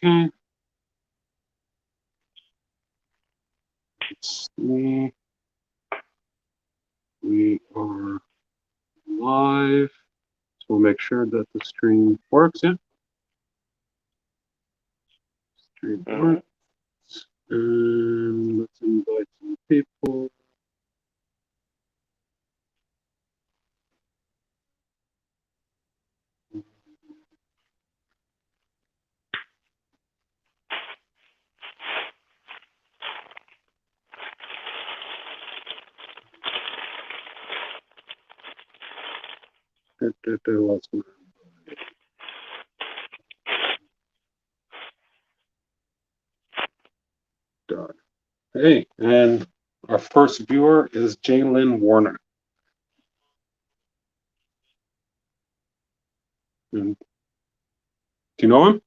Okay. Let's see. We are live. So we'll make sure that the stream works. Yeah. Stream works. And let's invite some people. Hey, and our first viewer is Jalen Warner. And do you know him?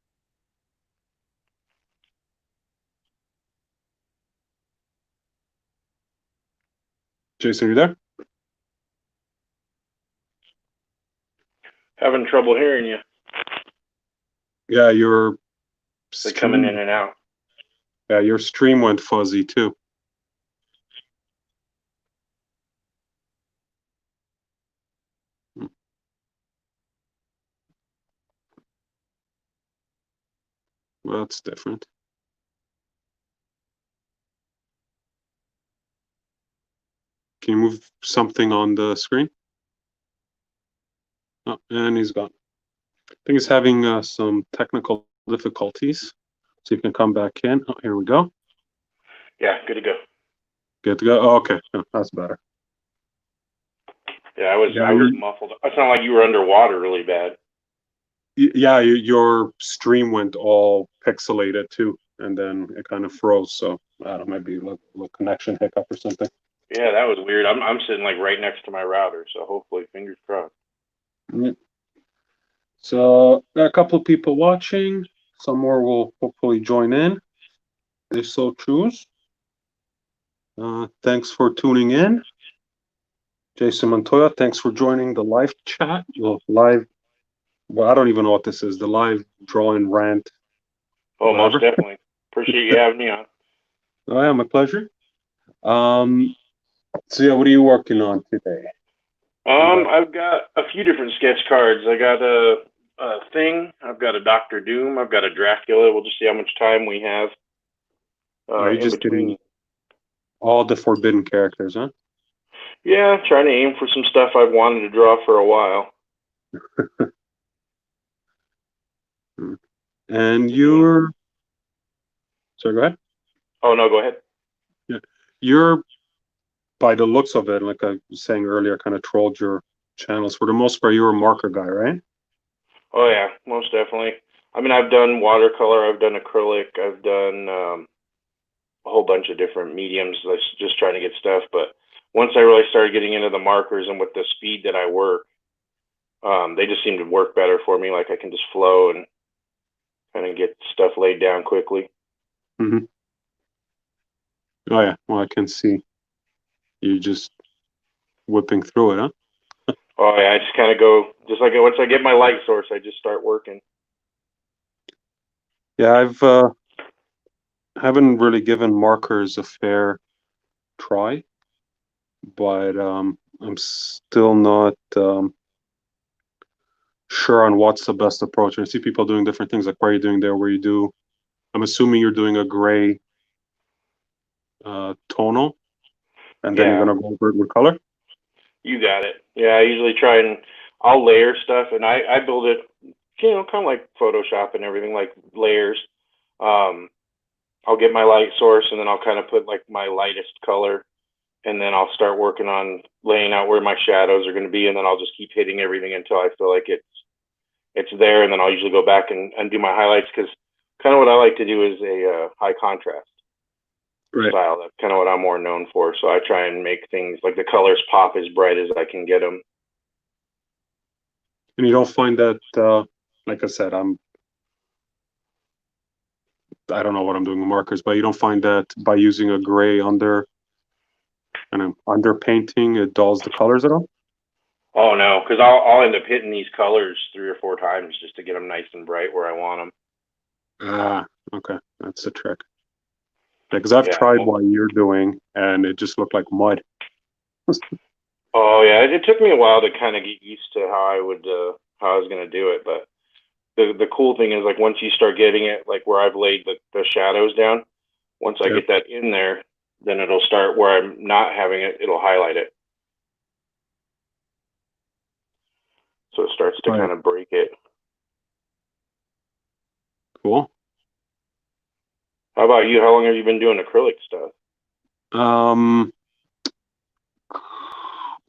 Jason, are you there? Having trouble hearing you. Yeah, your They're coming in and out. Yeah, your stream went fuzzy too. Well, that's different. Can you move something on the screen? Oh, and he's gone. I think he's having some technical difficulties. So you can come back in. Oh, here we go. Yeah, good to go. Good to go. Oh, okay, oh, that's better. Yeah, I was muffled. It sounded like you were underwater really bad. Yeah, your stream went all pixelated too, and then it kind of froze. So I don't know, maybe a little connection hiccup or something. Yeah, that was weird. I'm sitting like right next to my router, so hopefully, fingers crossed. So got a couple of people watching. Some more will hopefully join in. They so choose. Thanks for tuning in. Jason Montoya, thanks for joining the live chat. Well, I don't even know what this is. The live draw and rant. Oh, whatever. Most definitely. Appreciate you having me on. Oh, yeah, my pleasure. So yeah, what are you working on today? I've got a few different sketch cards. I got a Thing. I've got a Doctor Doom. I've got a Dracula. We'll just see how much time we have. Are you just getting all the forbidden characters, huh? Yeah, trying to aim for some stuff I've wanted to draw for a while. And you're... Sorry, go ahead. Oh, no, go ahead. Yeah. You're, by the looks of it, like I was saying earlier, kind of trolled your channels. For the most part, you're a marker guy, right? Oh, yeah, most definitely. I mean, I've done watercolor, I've done acrylic, I've done a whole bunch of different mediums, just trying to get stuff. But once I really started getting into the markers and with the speed that I work, they just seem to work better for me. Like I can just flow and kind of get stuff laid down quickly. Mm-hmm. Oh, yeah. Well, I can see you just whipping through it, huh? Oh, yeah. I just kind of go, just like once I get my light source, I just start working. Yeah, haven't really given markers a fair try, but I'm still not sure on what's the best approach. I see people doing different things, like what are you doing there, where you do, I'm assuming you're doing a gray tonal, and then you're going to go over it with color? You got it. Yeah, I usually try and I'll layer stuff, and I build it, kind of like Photoshop and everything, like layers. I'll get my light source, and then I'll kind of put like my lightest color, and then I'll start working on laying out where my shadows are going to be, and then I'll just keep hitting everything until I feel like it's there, and then I'll usually go back and do my highlights, because kind of what I like to do is a high contrast style. That's kind of what I'm more known for. So I try and make things like the colors pop as bright as I can get them. And you don't find that, like I said, I don't know what I'm doing with markers, but you don't find that by using a gray under painting, it dulls the colors at all? Oh no, because I'll end up hitting these colors 3 or 4 times just to get them nice and bright where I want them. Ah, okay, that's the trick. Because I've Yeah. tried what you're doing, and it just looked like mud. Oh yeah, it took me a while to kind of get used to how I was gonna do it, but the cool thing is like once you start getting it like where I've laid the shadows down, once I Yeah, get that in there, then it'll start where I'm not having it, it'll highlight it. So it starts to right. kind of break it. Cool. How about you? How long have you been doing acrylic stuff? Um,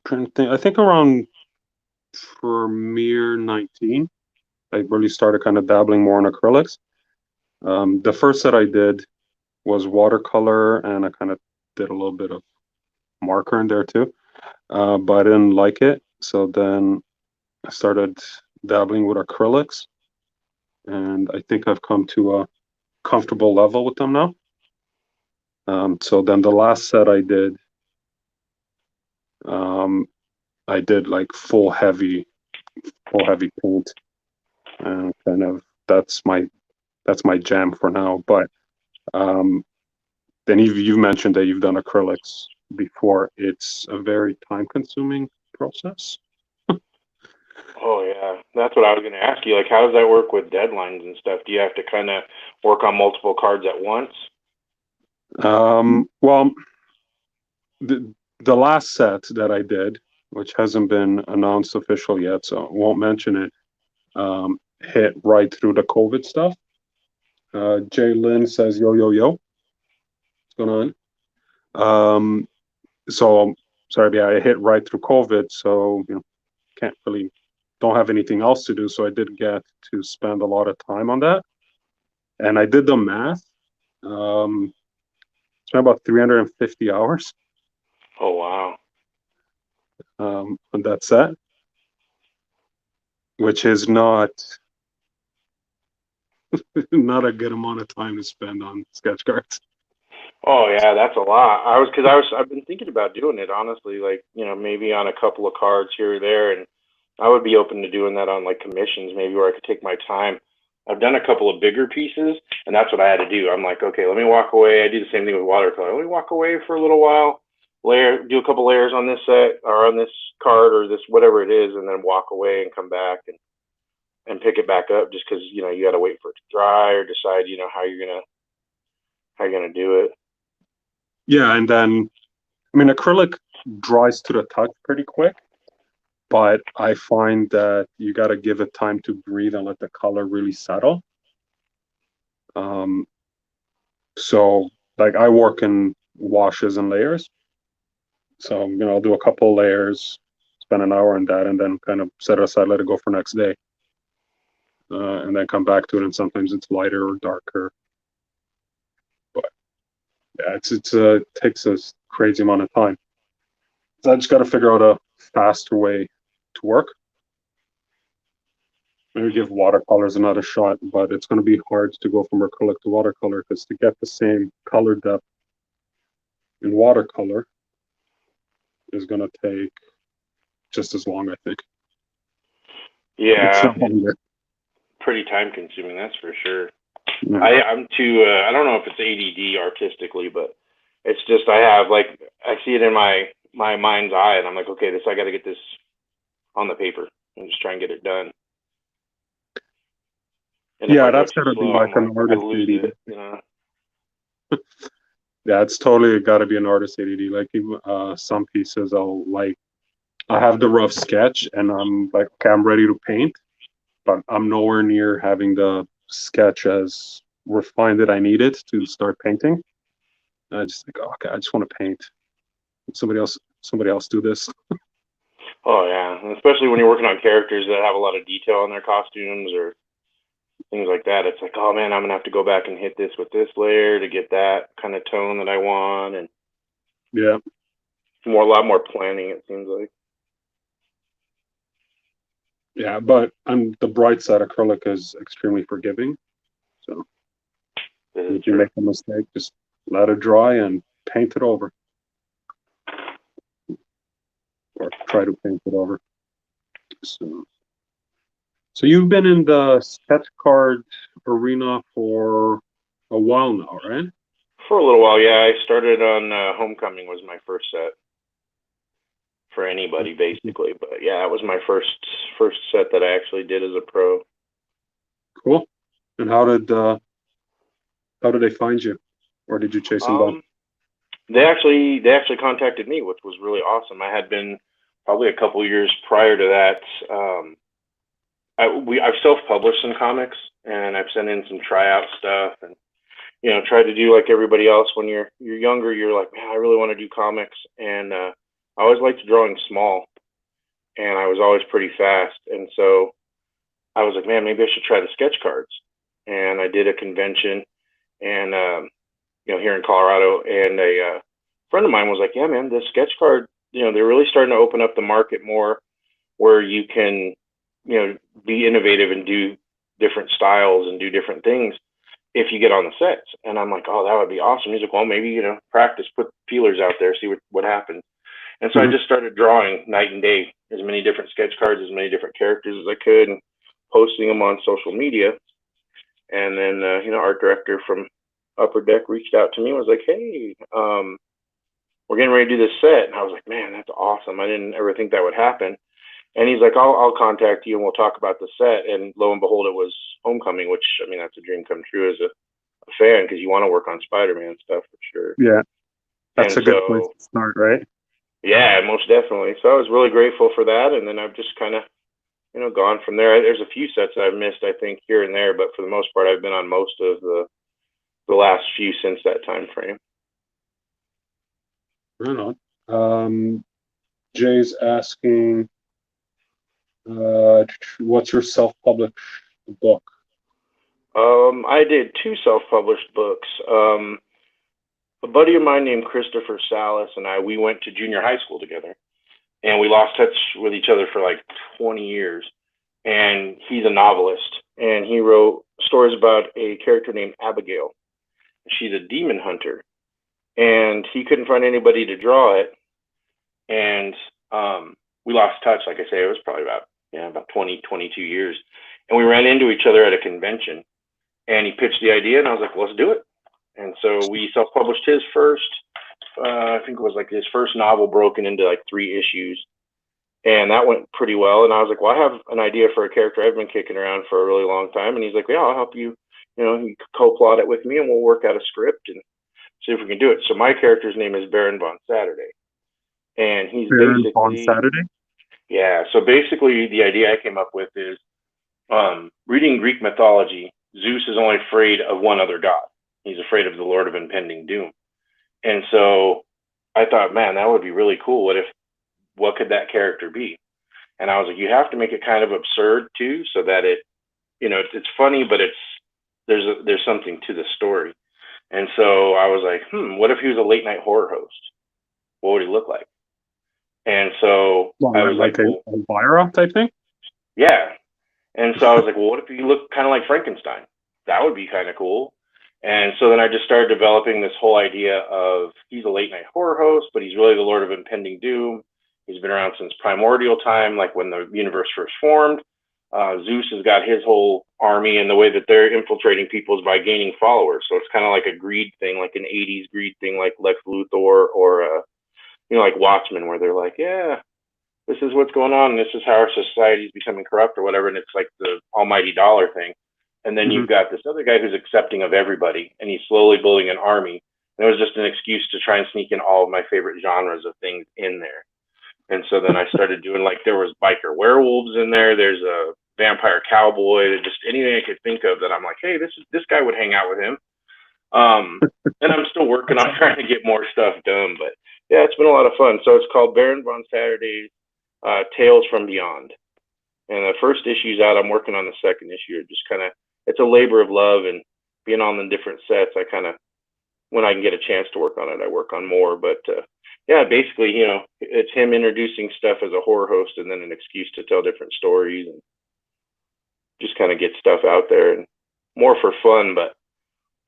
trying to think. I think around Premiere 19, I really started kind of dabbling more in acrylics. The first set I did was watercolor, and I kind of did a little bit of marker in there too. But I didn't like it, so then I started dabbling with acrylics, and I think I've come to a comfortable level with them now. So then the last set um, I did like full heavy paint, and kind of that's my jam for now. But um, then you've mentioned that you've done acrylics before. It's a very time consuming process. Oh yeah, that's what I was going to ask you. Like, how does that work with deadlines and stuff? Do you have to kind of work on multiple cards at once? Well, the last set that I did, which hasn't been announced official yet, so I won't mention it, hit right through the COVID stuff. Jay Lynn says, "Yo, yo, yo, what's going on?" So sorry, yeah, I hit right through COVID, so can't really don't have anything else to do. So I did get to spend a lot of time on that, and I did the math. Um, Spent about 350 hours Oh wow. on that set, which is not a good amount of time to spend on sketch cards. Oh yeah, that's a lot. I've been thinking about doing it honestly, like, maybe on a couple of cards here or there, and I would be open to doing that on like commissions, maybe where I could take my time. I've done a couple of bigger pieces, and that's what I had to do. I'm like, okay, let me walk away. I do the same thing with watercolor. Let me walk away for a little while, do a couple layers on this set or on this card or this whatever it is, and then walk away and come back and pick it back up. Just because you got to wait for it to dry or decide how you're gonna do it. Yeah, and then I mean acrylic dries to the touch pretty quick, but I find that you got to give it time to breathe and let the color really settle. Um, so like I work in washes and layers, so I'll do a couple layers, spend an hour on that, and then kind of set it aside, let it go for next day, and then come back to it. And sometimes it's lighter or darker, but yeah, it takes a crazy amount of time. So I just got to figure out a faster way to work. Maybe give watercolors another shot, but it's going to be hard to go from acrylic to watercolor because to get the same color depth in watercolor is going to take just as long, I think. It's Yeah, not it's longer. pretty time consuming, that's for sure. Yeah. I'm too. I don't know if it's ADD artistically, but it's just I have like I see it in my mind's eye, and I'm like, okay, I got to get this on the paper and just try and get it done. And if Yeah, I go that's too got to be slow, like I'm an like, I artist lose ADD. it. Yeah, it's totally got to be an artist ADD. Like some pieces, I have the rough sketch, and I'm like, okay, I'm ready to paint, but I'm nowhere near having the sketch as refined that I need it to start painting. And I just think, oh, okay, I just want to paint. Somebody else do this. Oh yeah, and especially when you're working on characters that have a lot of detail on their costumes or things like that. It's like, oh man, I'm gonna have to go back and hit this with this layer to get that kind of tone that I want, and Yeah, a lot more planning. It seems like. yeah, but on the bright side, acrylic is extremely forgiving. So This is if you true. make a mistake, just let it dry and paint it over, or try to paint it over. So So you've been in the sketch card arena for a while now, right? For a little while, yeah. I started on Homecoming was my first set for anybody basically, but yeah, it was my first set that I actually did as a pro. Cool. And how did they find you, or did you chase them down? Um, they actually contacted me, which was really awesome. I had been probably a couple years prior to that. I've self-published some comics, and I've sent in some tryout stuff, and tried to do like everybody else. When you're younger, you're like, man, I really want to do comics, and I always liked drawing small, and I was always pretty fast, and so I was like, man, maybe I should try the sketch cards, and I did a convention, and here in Colorado, and a friend of mine was like, yeah, man, the sketch card, they're really starting to open up the market more, where you can, be innovative and do different styles and do different things if you get on the sets. And I'm like, oh, that would be awesome. He's like, well, maybe, practice, put feelers out there, see what happens. And so I Hmm. just started drawing night and day, as many different sketch cards, as many different characters as I could, and posting them on social media. And then, art director from Upper Deck reached out to me and was like, hey, we're getting ready to do this set. And I was like, man, that's awesome. I didn't ever think that would happen. And he's like, I'll contact you and we'll talk about the set. And lo and behold, it was Homecoming, which, I mean, that's a dream come true as a fan, because you want to work on Spider-Man stuff for sure. Yeah, that's And a good place so, to start, right? yeah, most definitely. So I was really grateful for that. And then I've just kind of, gone from there. There's a few sets I've missed, I think, here and there, but for the most part, I've been on most of the last few since that time frame. Right on. Jay's asking, what's your self-published book? I did two self-published books. A buddy of mine named Christopher Salas and we went to junior high school together, and we lost touch with each other for like 20 years. And he's a novelist, and he wrote stories about a character named Abigail. She's a demon hunter, and he couldn't find anybody to draw it. And we lost touch. Like I say, it was probably about 20, 22 years. And we ran into each other at a convention, and he pitched the idea, and I was like, well, let's do it. And so we self-published his first. I think it was like his first novel broken into like 3 issues, and that went pretty well. And I was like, well, I have an idea for a character I've been kicking around for a really long time. And he's like, yeah, I'll help you. You co-plot it with me, and we'll work out a script and see if we can do it. So my character's name is Baron Von Saturday, and he's Baron on basically, Saturday? yeah. So basically, the idea I came up with is, reading Greek mythology, Zeus is only afraid of one other god. He's afraid of the Lord of Impending Doom. And so I thought, man, that would be really cool. What could that character be? And I was like, you have to make it kind of absurd too, so that it's funny, but there's something to the story. And so I was like, what if he was a late night horror host? What would he look like? And so Well, I was like, like a well, Elvira type thing? yeah. And so I was like, well, what if he looked kind of like Frankenstein? That would be kind of cool. And so then I just started developing this whole idea of, he's a late night horror host, but he's really the Lord of Impending Doom. He's been around since primordial time, like when the universe first formed. Zeus has got his whole army, and the way that they're infiltrating people is by gaining followers. So it's kind of like a greed thing, like an 80s greed thing, like Lex Luthor, or, like Watchmen, where they're like, yeah, this is what's going on, and this is how our society is becoming corrupt or whatever. And it's like the almighty dollar thing. And then Hmm. you've got this other guy who's accepting of everybody, and he's slowly building an army. And it was just an excuse to try and sneak in all of my favorite genres of things in there. And so then I started doing, like, there was biker werewolves in there. There's a vampire cowboy. Just anything I could think of that I'm like, hey, this guy would hang out with him. And I'm still working on trying to get more stuff done, but yeah, it's been a lot of fun. So it's called Baron Von Saturday's Tales from Beyond, and the first issue's out. I'm working on the second issue. It just kind of, it's a labor of love, and being on the different sets, I kind of, when I can get a chance to work on it, I work on more. But yeah, basically, it's him introducing stuff as a horror host, and then an excuse to tell different stories and just kind of get stuff out there, and more for fun. But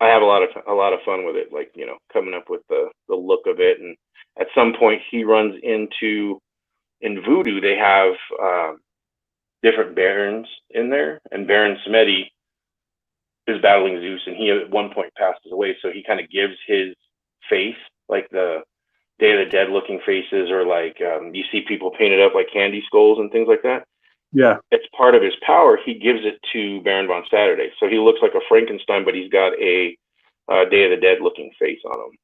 I have a lot of fun with it, like, coming up with the look of it. And at some point, he runs into, in Voodoo, they have different barons in there, and Baron Samedi is battling Zeus, and he at one point passes away, so he kind of gives his face, like the Day of the Dead looking faces, or like you see people painted up like candy skulls and things like that. Yeah. It's part of his power. He gives it to Baron von Saturday, so he looks like a Frankenstein, but he's got a Day of the Dead looking face on him.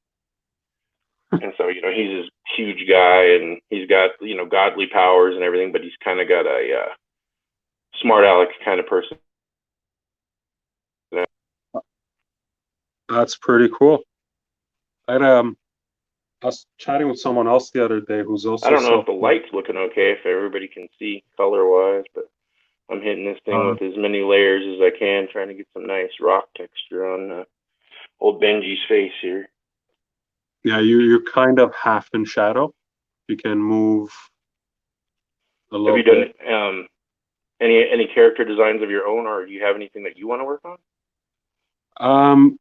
And so, you know, he's this huge guy, and he's got, you know, godly powers and everything, but he's kind of got a smart aleck kind of person. That's pretty cool. I was chatting with someone else the other day who's I also don't know self. if the light's looking okay, if everybody can see color wise, but I'm hitting this thing Uh, with as many layers as I can, trying to get some nice rock texture on old Benji's face here. yeah, you're kind of half in shadow. You can move a Have little you done bit. any character designs of your own, or do you have anything that you want to work on? Um,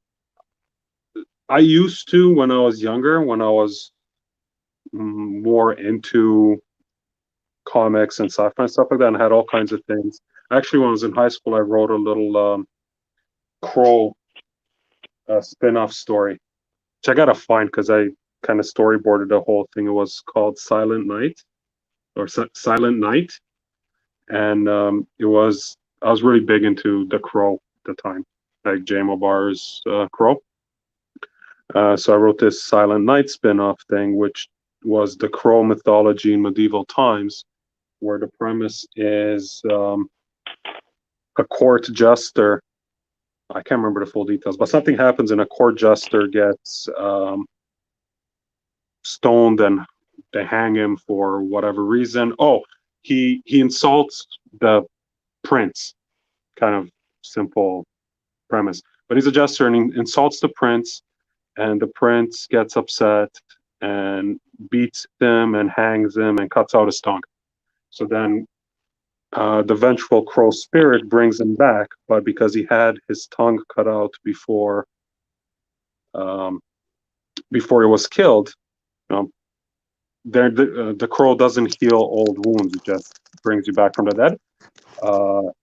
I used to when I was younger, when I was more into comics and sci-fi and stuff like that, and had all kinds of things. Actually, when I was in high school, I wrote a little Crow spin-off story, which I gotta find because I kind of storyboarded the whole thing. It was called Silent Night or Silent Night, and it was I was really big into the Crow at the time, like J.M. Barr's Crow. So I wrote this Silent Night spin-off thing, which was the Crow mythology in medieval times, where the premise is a court jester. I can't remember the full details, but something happens and a court jester gets stoned and they hang him for whatever reason. Oh, he insults the prince. Kind of simple premise, but he's a jester and he insults the prince, and the prince gets upset and beats him and hangs him and cuts out his tongue. So then the vengeful crow spirit brings him back, but because he had his tongue cut out um, before he was killed, um, the crow doesn't heal old wounds. It just brings you back from the dead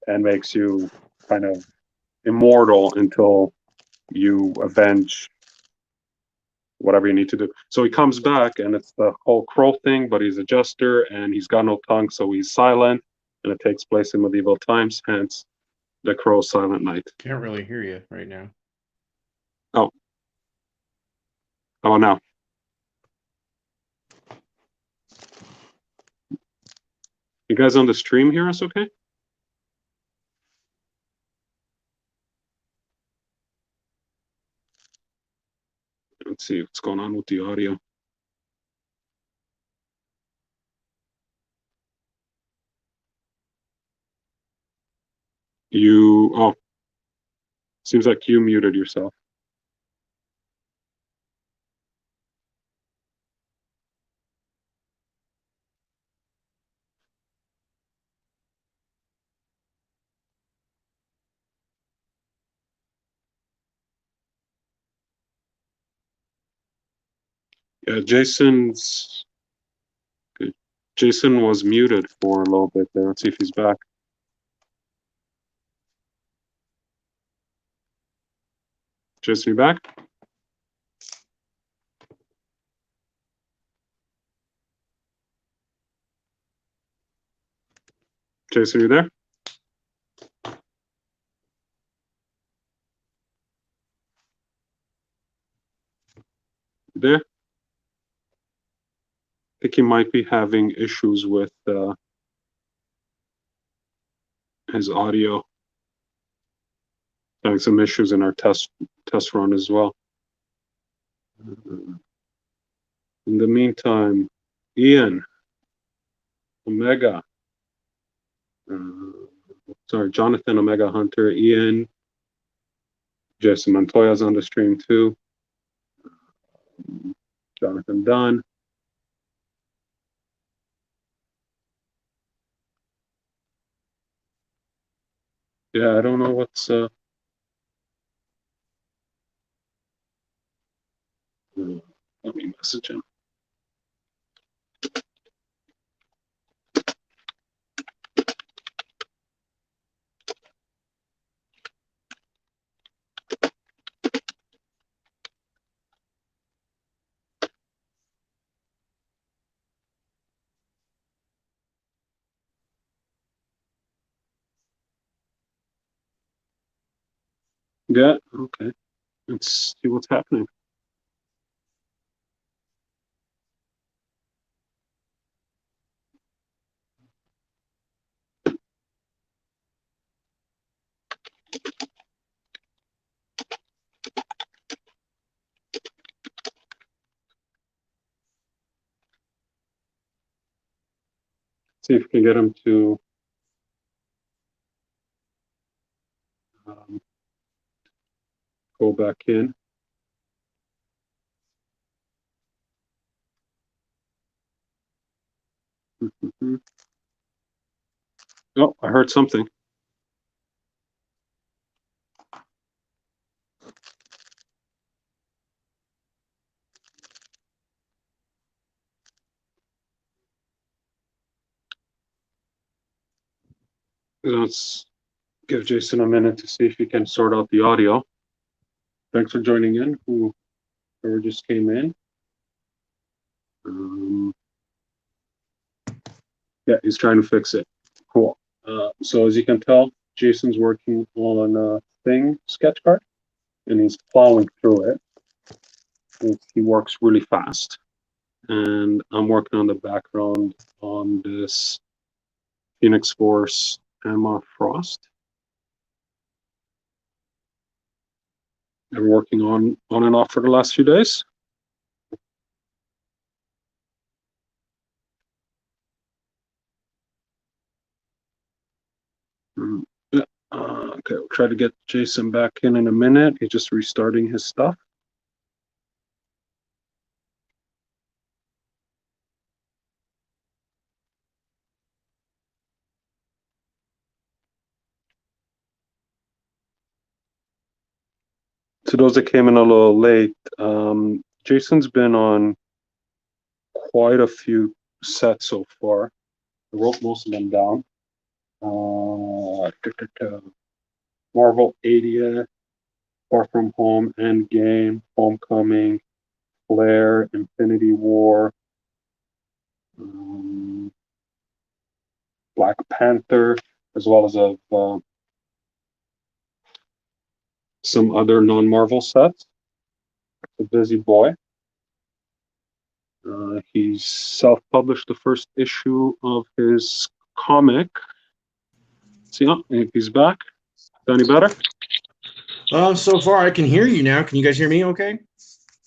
and makes you kind of immortal until you avenge whatever you need to do. So he comes back, and it's the whole crow thing, but he's a jester and he's got no tongue, so he's silent, and it takes place in medieval times, hence the Crow Silent Night. Can't really hear you right now. Oh, oh, now. You guys on the stream hear us okay? Let's see what's going on with the audio. Oh, seems like you muted yourself. Yeah, Jason was muted for a little bit there. Let's see if he's back. Jason, you back? Jason, you there? You there? I think he might be having issues with his audio. Having some issues in our test run as well. In the meantime, Ian, Omega, Jonathan, Omega Hunter, Ian, Jason Montoya's on the stream too. Jonathan Dunn. Yeah, I don't know what's let me message him. Yeah, okay. Let's see what's happening. See if we can get him to go back in. Mhm. Oh, I heard something. Let's give Jason a minute to see if he can sort out the audio. Thanks for joining in, whoever just came in. Um, yeah, he's trying to fix it. Cool. So as you can tell, Jason's working on a thing sketch card, and he's plowing through it. He works really fast, and I'm working on the background on this Phoenix Force Emma Frost. I've been working on and off for the last few days. Yeah. Okay, we'll try to get Jason back in a minute. He's just restarting his stuff. To those that came in a little late, Jason's been on quite a few sets so far. I wrote most of them down. Marvel 80th, Far From Home, Endgame, Homecoming, Flare, Infinity War, Black Panther, as well as some other non-Marvel sets. A busy boy. He's self-published the first issue of his comic. See, if he's back. Any better? So far I can hear you now. Can you guys hear me okay?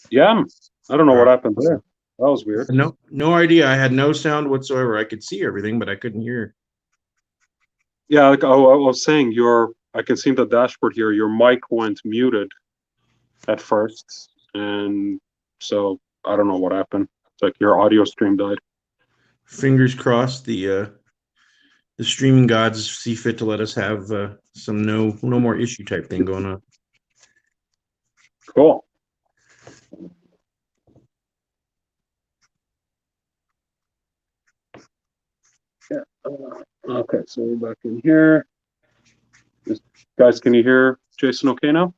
Yeah. I don't know what happened there. That was weird. No idea. I had no sound whatsoever. I could see everything, but I couldn't hear. Yeah, like I was saying, I can see the dashboard here. Your mic went muted at first, and so I don't know what happened. It's like your audio stream died. Fingers crossed the streaming gods see fit to let us have some no more issue type thing going on. Cool. Yeah. Okay, so we're back in here. Guys, can you hear Jason okay now?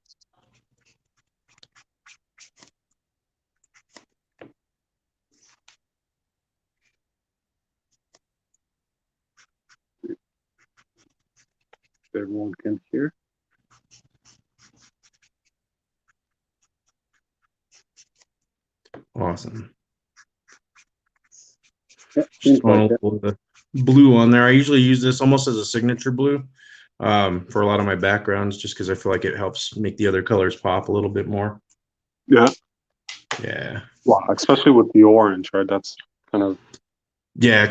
Everyone can hear. Awesome. Yeah, seems like it. The blue on there. I usually use this almost as a signature blue for a lot of my backgrounds, just because I feel like it helps make the other colors pop a little bit more. Yeah. Yeah. Wow, especially with the orange, right? That's kind of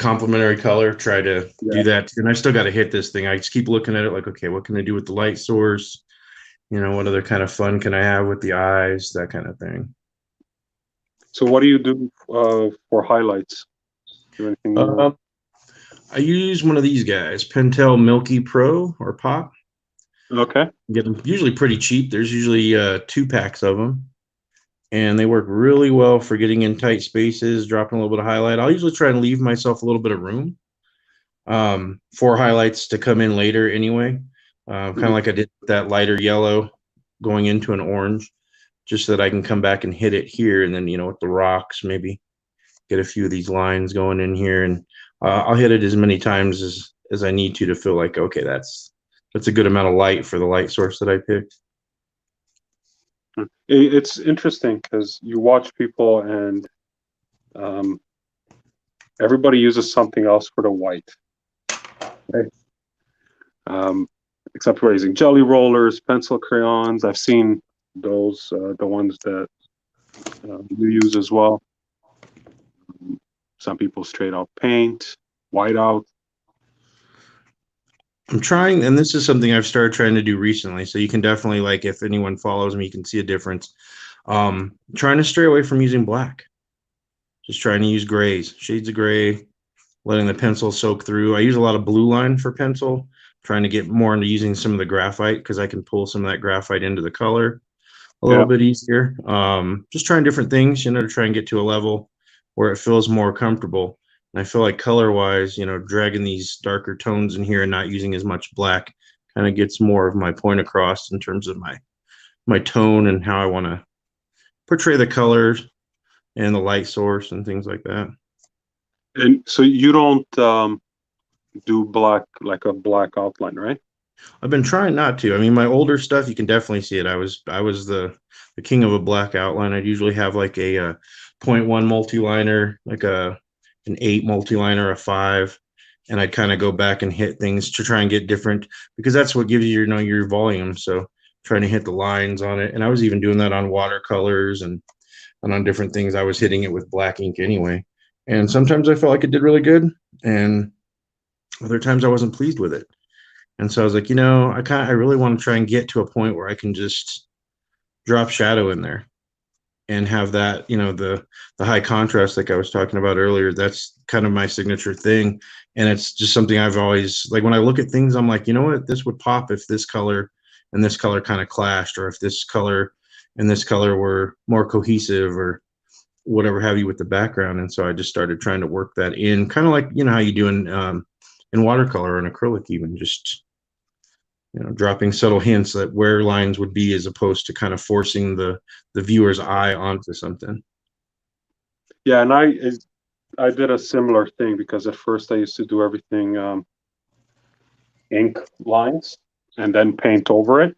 complementary color. Try to do that too. And I still got to hit this thing. I just keep looking at it like, okay, what can I do with the light source? What other kind of fun can I have with the eyes? That kind of thing. So what do you do for highlights? Do anything? I use one of these guys, Pentel Milky Pro or Pop. Okay. Get them usually pretty cheap. There's usually 2 packs of them, and they work really well for getting in tight spaces, dropping a little bit of highlight. I'll usually try and leave myself a little bit of room for highlights to come in later anyway. Kind of like I did that lighter yellow going into an orange, just so that I can come back and hit it here, and then with the rocks maybe get a few of these lines going in here, and I'll hit it as many times as I need to feel like, okay, that's a good amount of light for the light source that I picked. It's interesting because you watch people and um, everybody uses something else for the white, right? Um, except for using jelly rollers, pencil crayons. I've seen those, the ones that you use as well. Some people straight out paint, white out. I'm trying, and this is something I've started trying to do recently. So you can definitely, like, if anyone follows me, you can see a difference. Trying to stray away from using black, just trying to use grays, shades of gray, letting the pencil soak through. I use a lot of blue line for pencil, trying to get more into using some of the graphite because I can pull some of that graphite into the color a little Yeah. bit easier. Just trying different things, to try and get to a level where it feels more comfortable. And I feel like color wise, dragging these darker tones in here and not using as much black kind of gets more of my point across in terms of my tone and how I want to portray the colors and the light source and things like that. And so you don't do black, like a black outline, right? I've been trying not to. I mean, my older stuff, you can definitely see it. I was the king of a black outline. I'd usually have like a, point 0.1 multi-liner, like an 8 multi-liner, a 5, and I'd kind of go back and hit things to try and get different because that's what gives you your volume. So trying to hit the lines on it, and I was even doing that on watercolors and on different things. I was hitting it with black ink anyway, and sometimes I felt like it did really good, and other times I wasn't pleased with it. And so I was like, I really want to try and get to a point where I can just drop shadow in there and have that, the high contrast like I was talking about earlier. That's kind of my signature thing. And it's just something I've always like when I look at things, I'm like, you know what, this would pop if this color and this color kind of clashed, or if this color and this color were more cohesive or whatever have you with the background. And so I just started trying to work that in, kind of like how you do in watercolor and acrylic, even just dropping subtle hints at where lines would be as opposed to kind of forcing the viewer's eye onto something. Yeah, and I did a similar thing because at first I used to do everything ink lines and then paint over it.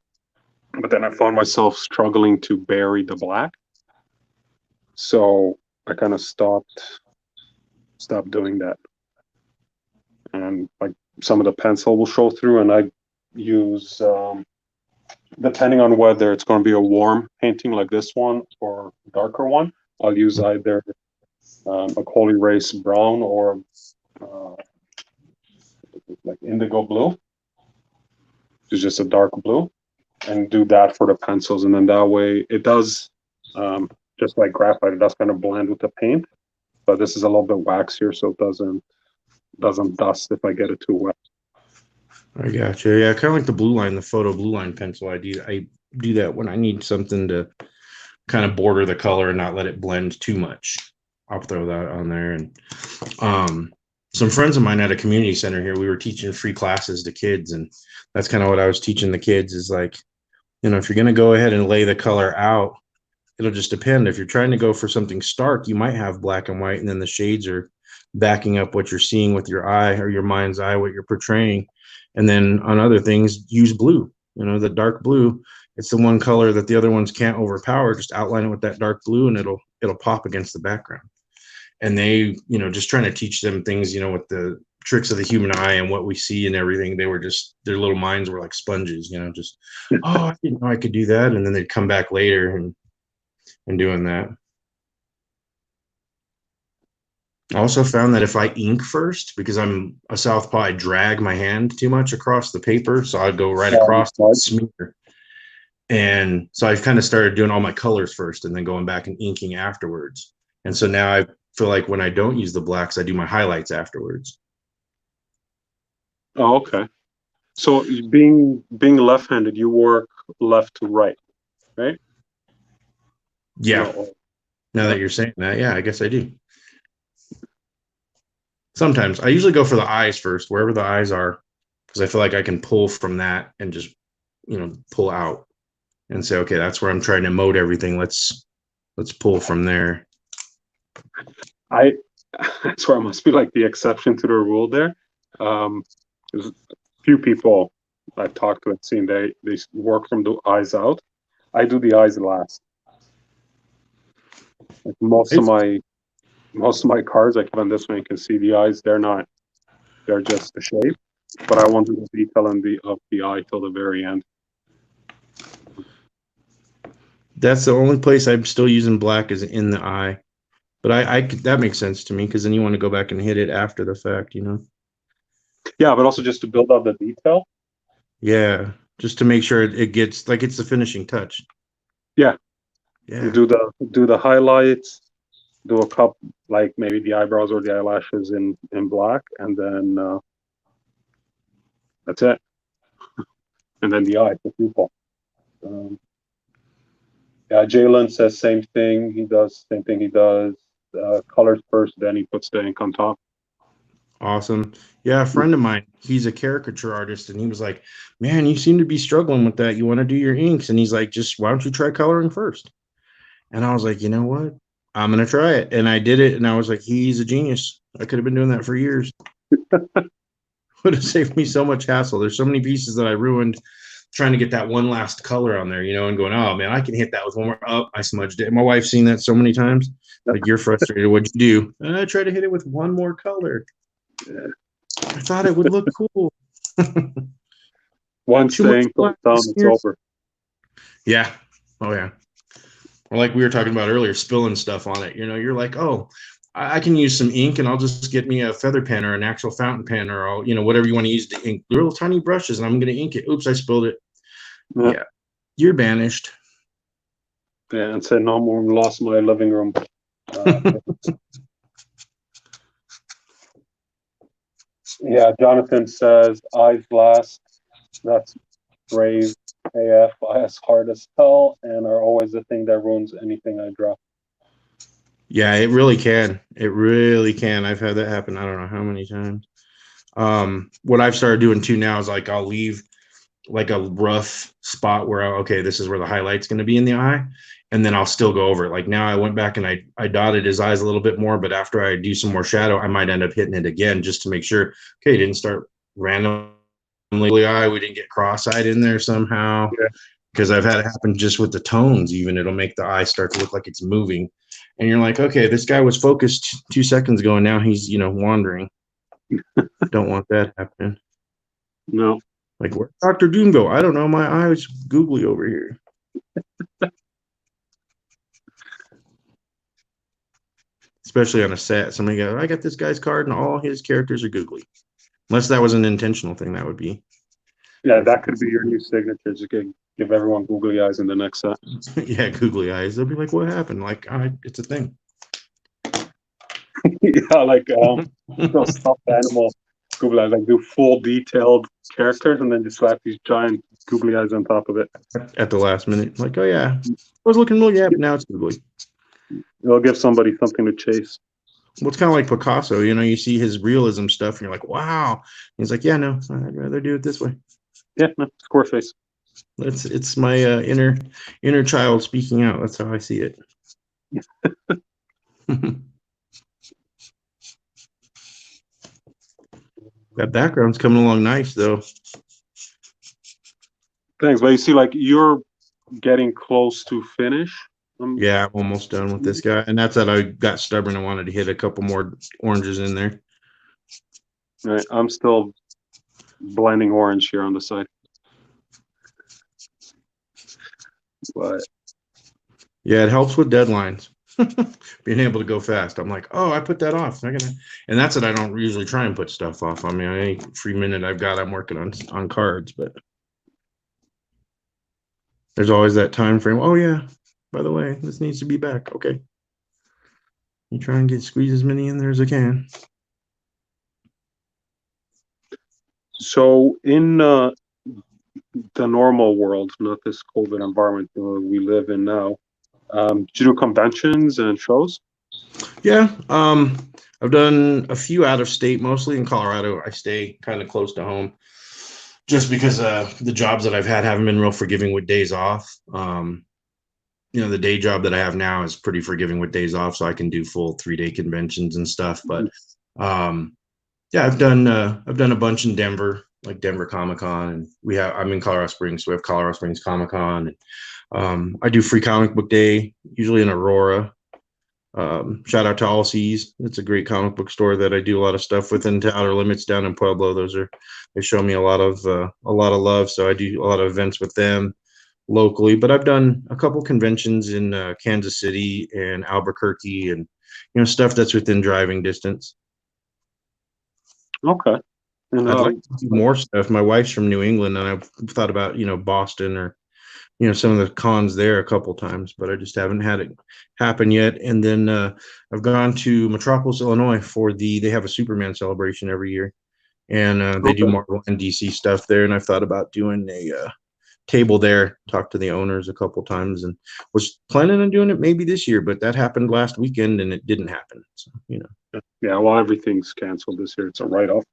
But then I found myself struggling to bury the black. So I kind of stopped doing that. And like some of the pencil will show through, and I use depending on whether it's going to be a warm painting like this one or darker one, I'll use either a coal erase brown or uh, like indigo blue, which is just a dark blue, and do that for the pencils. And then that way it does, just like graphite, it does kind of blend with the paint. But this is a little bit waxier, so it doesn't dust if I get it too wet. I got you. Yeah, kind of like the blue line, the photo blue line pencil. I do that when I need something to kind of border the color and not let it blend too much. I'll throw that on there. And some friends of mine at a community center here, we were teaching free classes to kids, and that's kind of what I was teaching the kids is like, if you're going to go ahead and lay the color out, it'll just depend. If you're trying to go for something stark, you might have black and white, and then the shades are backing up what you're seeing with your eye or your mind's eye, what you're portraying. And then on other things, use blue, the dark blue. It's the one color that the other ones can't overpower. Just outline it with that dark blue and it'll pop against the background. And they, just trying to teach them things, with the tricks of the human eye and what we see and everything. They were just, their little minds were like sponges, just, oh, I didn't know I could do that. And then they'd come back later and doing that. I also found that if I ink first, because I'm a southpaw, I drag my hand too much across the paper. So I'd go right across and smear. And so I've kind of started doing all my colors first and then going back and inking afterwards. And so now I feel like when I don't use the blacks, I do my highlights afterwards. Oh, okay. So being left-handed, you work left to right, right? Yeah. No. Now that you're saying that, yeah, I guess I do. Sometimes I usually go for the eyes first, wherever the eyes are, because I feel like I can pull from that and just, pull out and say, okay, that's where I'm trying to emote everything. Let's pull from there. I swear I must be like the exception to the rule there. There's a few people I've talked to and seen they work from the eyes out, I do the eyes last. Like most of my cars, like on this one, you can see the eyes. They're just the shape. But I won't do the detail of the eye till the very end. That's the only place I'm still using black is in the eye. But that makes sense to me because then you want to go back and hit it after the fact, you know? Yeah, but also just to build out the detail. Yeah, just to make sure it gets like it's the finishing touch. Yeah, you Yeah, do the highlights, do a couple like maybe the eyebrows or the eyelashes in black, and then that's it. And then the eye, the pupil. Um, yeah, Jalen says same thing. He does same thing. He does colors first, then he puts the ink on top. awesome. Yeah, a friend of mine, he's a caricature artist, and he was like, "Man, you seem to be struggling with that. You want to do your inks?" And he's like, "Just why don't you try coloring first?" And I was like, "You know what? I'm gonna try it." And I did it, and I was like, "He's a genius. I could have been doing that for years. Would have saved me so much hassle. There's so many pieces that I ruined trying to get that one last color on there, you know, and going, oh man, I can hit that with one more. Oh, I smudged it. My wife's seen that so many times. Like, you're frustrated. What'd you do? I tried to hit it with one more color. I thought it would look cool. Once Too the much ink goes black. down, it's over. Yeah. Oh yeah. Or like we were talking about earlier, spilling stuff on it. You know, you're like, oh, I can use some ink and I'll just get me a feather pen or an actual fountain pen or I'll, you know, whatever you want to use to ink little tiny brushes and I'm going to ink it. Oops, I spilled it. Yeah, Yeah. You're banished. yeah, and said no more. Lost my living room. Uh, yeah, Jonathan says eyes last. That's brave AF. Eyes hard as hell, and are always the thing that ruins anything I draw. Yeah, it really can. It really can. I've had that happen. I don't know how many times. What I've started doing too now is like I'll leave like a rough spot where okay, this is where the highlight's going to be in the eye, and then I'll still go over it. Like now, I went back and I dotted his eyes a little bit more, but after I do some more shadow, I might end up hitting it again just to make sure. Okay, didn't start randomly eye. We didn't get cross-eyed in there somehow. Yeah. Because I've had it happen just with the tones, even it'll make the eye start to look like it's moving. And you're like, okay, this guy was focused 2 seconds ago, and now he's, you know, wandering. Don't want that happening. No. Like, where Dr. Doom go? I don't know. My eye was googly over here. Especially on a set. Somebody goes, I got this guy's card, and all his characters are googly. Unless that was an intentional thing, that would be. Yeah, that could be your new signature. Just give everyone googly eyes in the next set. Yeah, googly eyes. They'll be like, what happened? Like, it's a thing. Yeah, like those stuffed animal googly eyes. Like do full detailed characters and then just slap these giant googly eyes on top of it. At the last minute. Like, oh, yeah. I was looking really, yeah, but now it's googly. It'll give somebody something to chase. Well, it's kind of like Picasso. You know, you see his realism stuff, and you're like, wow. He's like, yeah, no, I'd rather do it this way. Yeah, no, square face. It's my inner child speaking out. That's how I see it. That background's coming along nice, though. Thanks, but you see, like you're getting close to finish. Yeah, I'm almost done with this guy, and that's that. I got stubborn and wanted to hit a couple more oranges in there. Right, I'm still blending orange here on the side, but yeah, it helps with deadlines. Being able to go fast. I'm like, oh, I put that off. And that's it. I don't usually try and put stuff off. I mean, any free minute I've got, I'm working on cards, but there's always that time frame. Oh yeah, by the way, this needs to be back. Okay. You try and squeeze as many in there as I can. so in the normal world, not this COVID environment we live in now, do you do conventions and shows? Yeah. I've done a few out of state, mostly in Colorado. I stay kind of close to home just because the jobs that I've had haven't been real forgiving with days off. You know, the day job that I have now is pretty forgiving with days off, so I can do full 3-day conventions and stuff. But yeah, I've done a bunch in Denver, like Denver Comic Con, and I'm in Colorado Springs, so we have Colorado Springs Comic Con. I do free comic book day, usually in Aurora. Shout out to All Seas. It's a great comic book store that I do a lot of stuff with. Into Outer Limits down in Pueblo. They show me a lot of love. So I do a lot of events with them locally. But I've done a couple conventions in Kansas City and Albuquerque, and stuff that's within driving distance. Okay. And I'd like to do more stuff. My wife's from New England, and I've thought about Boston or some of the cons there a couple times, but I just haven't had it happen yet. And then I've gone to Metropolis, Illinois they have a Superman celebration every year, and they do Marvel and DC stuff there. And I've thought about doing a table there, talked to the owners a couple times, and was planning on doing it maybe this year, but that happened last weekend and it didn't happen. So, Yeah, well, everything's canceled this year. It's a write-off.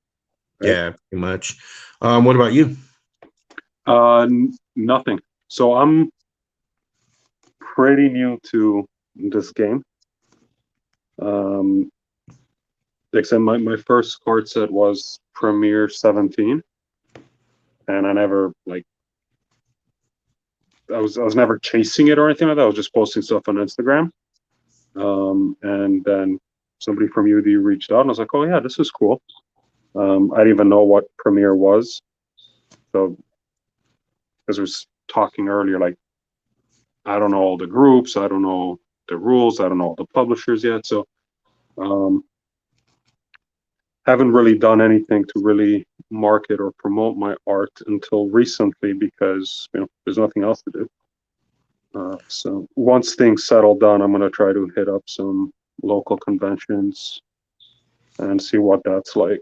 Right? Yeah, pretty much. What about you? Nothing. So I'm pretty new to this game. Except my first card set was Premier 17, and I never I was never chasing it or anything like that. I was just posting stuff on Instagram. And then somebody from UD reached out, and I was like, "Oh yeah, this is cool." I didn't even know what Premier was, so as I was talking earlier, I don't know all the groups, I don't know the rules, I don't know all the publishers yet, so haven't really done anything to really market or promote my art until recently because there's nothing else to do. So once things settle down, I'm going to try to hit up some local conventions and see what that's like.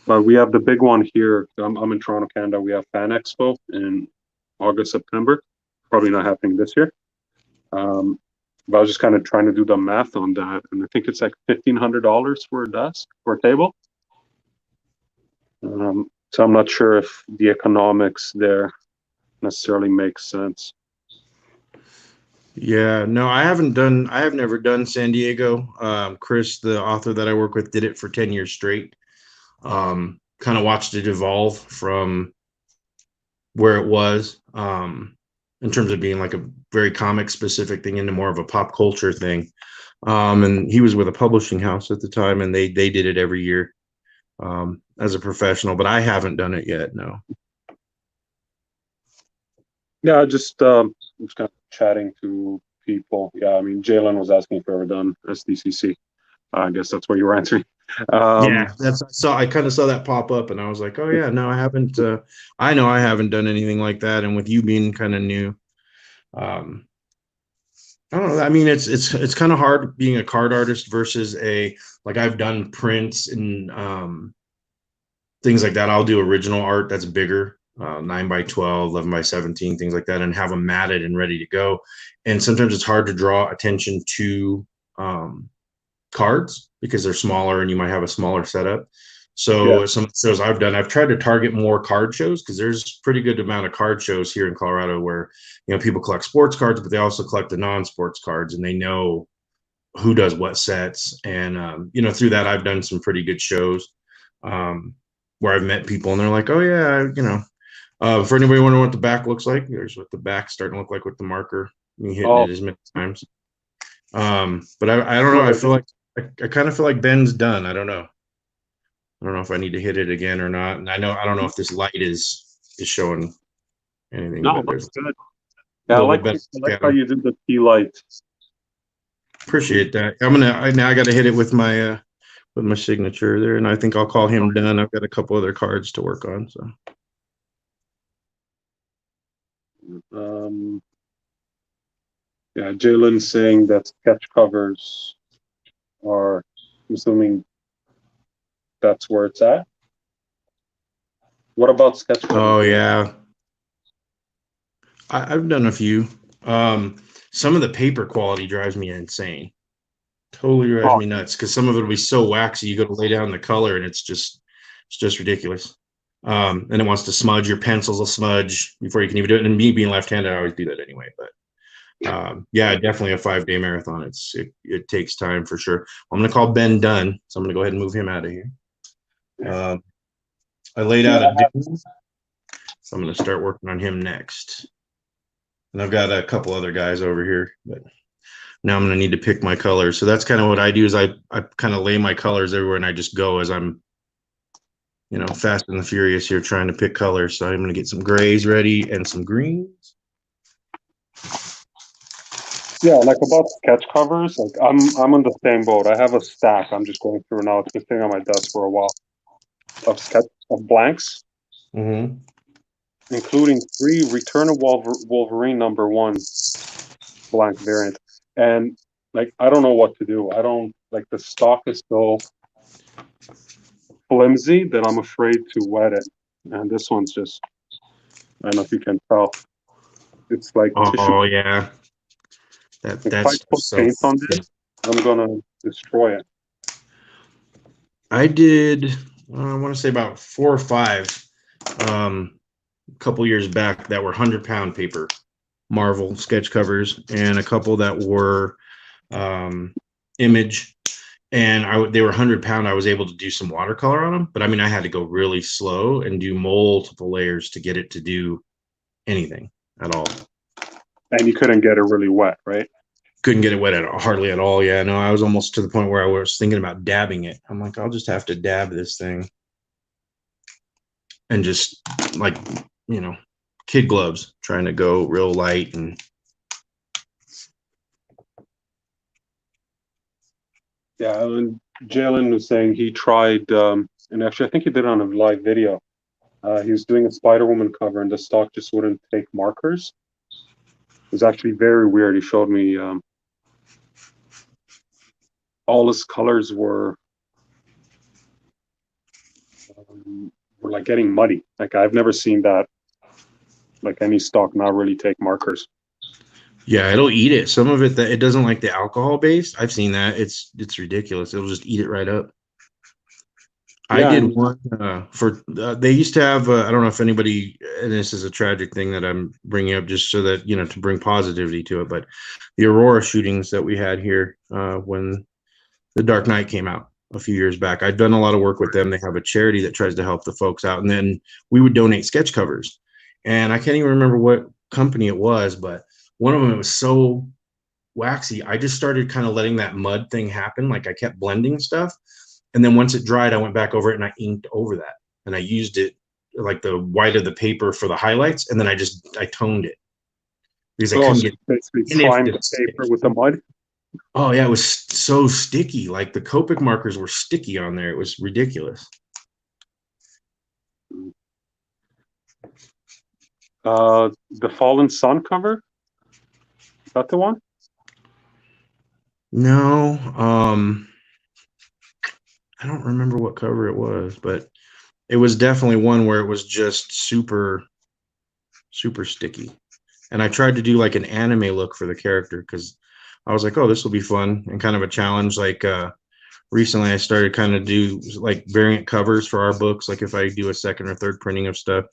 But we have the big one here. I'm in Toronto, Canada. We have Fan Expo in August, September. Probably not happening this year. But I was just kind of trying to do the math on that, and I think it's like $1,500 for a desk or a table. So I'm not sure if the economics there necessarily makes sense. Yeah, no, I have never done San Diego. Chris, the author that I work with, did it for 10 years straight. Kind of watched it evolve from where it was, in terms of being like a very comic specific thing into more of a pop culture thing. And he was with a publishing house at the time, and they did it every year, as a professional, but I haven't done it yet. No. Yeah, I just kind of chatting to people. Yeah, I mean, Jalen was asking if I ever done SDCC. I guess that's what you were answering. Yeah, I kind of saw that pop up, and I was like, oh yeah, no, I haven't. I know I haven't done anything like that, and with you being kind of new, I don't know. I mean, it's kind of hard being a card artist versus I've done prints and things like that. I'll do original art that's bigger, 9x12, 11x17, things like that, and have them matted and ready to go. And sometimes it's hard to draw attention to cards because they're smaller and you might have a smaller setup. So some shows I've done, I've tried to target more card shows because there's pretty good amount of card shows here in Colorado where people collect sports cards, but they also collect the non-sports cards, and they know who does what sets. And through that, I've done some pretty good shows where I've met people and they're like, oh yeah, for anybody wondering what the back looks like, there's what the back's starting to look like with the marker. Me hitting it as many times. But I don't know. I feel like I kind of feel like Ben's done. I don't know. I don't know if I need to hit it again or not. And I don't know if this light is showing anything. No, that's good. Yeah, I like how you did the key light. Appreciate that. Now I got to hit it with my signature there, and I think I'll call him done. I've got a couple other cards to work on. So. Yeah, Jalen's saying that sketch covers are, I'm assuming that's where it's at. What about sketch covers? Oh yeah, I've done a few. Some of the paper quality drives me insane. Totally drives me nuts because some of it will be so waxy. You go to lay down the color and it's just ridiculous. And it wants to smudge. Your pencils will smudge before you can even do it. And me being left-handed, I always do that anyway. But yeah, definitely a 5-day marathon. It takes time for sure. I'm gonna call Ben done, so I'm gonna go ahead and move him out of here. I laid out a demo, so I'm gonna start working on him next. and I've got a couple other guys over here, but now I'm going to need to pick my colors. So that's kind of what I do is I kind of lay my colors everywhere and I just go as I'm, fast and the furious here trying to pick colors. So I'm going to get some grays ready and some greens. Yeah, like about sketch covers, like I'm on the same boat. I have a stack I'm just going through now. It's been sitting on my desk for a while of blanks, Mm-hmm. including 3 Return of Wolverine #1 blank variant. And like I don't know what to do. I don't like the stock is so flimsy that I'm afraid to wet it. And this one's just I don't know if you can tell. It's like tissue. Oh yeah, If I that's put so paint on thick. this, I'm gonna destroy it. I did. I want to say about 4 or 5, a couple years back that were 100-pound paper Marvel sketch covers, and a couple that were Image, and they were 100-pound. I was able to do some watercolor on them, but I mean, I had to go really slow and do multiple layers to get it to do anything at all. And you couldn't get it really wet, right? Couldn't get it wet hardly at all. Yeah, no, I was almost to the point where I was thinking about dabbing it. I'm like, I'll just have to dab this thing and just like, kid gloves, trying to go real light. And Yeah, and Jalen was saying he tried, and actually I think he did it on a live video. He was doing a Spider Woman cover, and the stock just wouldn't take markers. It was actually very weird. He showed me all his colors were like getting muddy. Like I've never seen that. Like any stock not really take markers. yeah, it'll eat it. Some of it that it doesn't like the alcohol base. I've seen that. It's ridiculous. It'll just eat it right up. I Yeah, did and one for they used to have I don't know if anybody, and this is a tragic thing that I'm bringing up just so that to bring positivity to it, but the Aurora shootings that we had here when the Dark Knight came out a few years back, I've done a lot of work with them. They have a charity that tries to help the folks out, and then we would donate sketch covers, and I can't even remember what company it was, but one of them, it was so waxy, I just started kind of letting that mud thing happen. Like I kept blending stuff, and then once it dried, I went back over it and I inked over that, and I used it like the white of the paper for the highlights, and then I toned it because I oh, couldn't so get you basically any of primed it the to stick. paper with the mud. Oh yeah, it was so sticky. Like the Copic markers were sticky on there. It was ridiculous. The Fallen Sun cover. Is that the one? No, I don't remember what cover it was, but it was definitely one where it was just super, super sticky. And I tried to do like an anime look for the character because I was like, oh, this will be fun and kind of a challenge. Like recently, I started kind of do like variant covers for our books. Like if I do a second or third printing of stuff,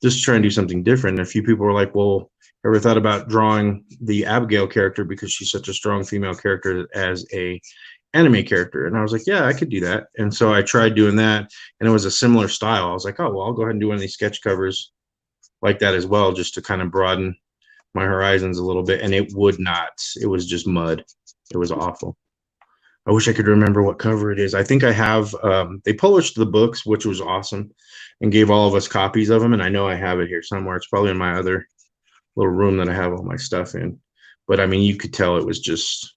just try and do something different. And a few people were like, well, ever thought about drawing the Abigail character because she's such a strong female character as a anime character? And I was like, yeah, I could do that. And so I tried doing that, and it was a similar style. I was like, oh, well, I'll go ahead and do one of these sketch covers like that as well, just to kind of broaden my horizons a little bit. And it would not. It was just mud. It was awful. I wish I could remember what cover it is. I think I have. They published the books, which was awesome, and gave all of us copies of them. And I know I have it here somewhere. It's probably in my other little room that I have all my stuff in. But I mean, you could tell it was just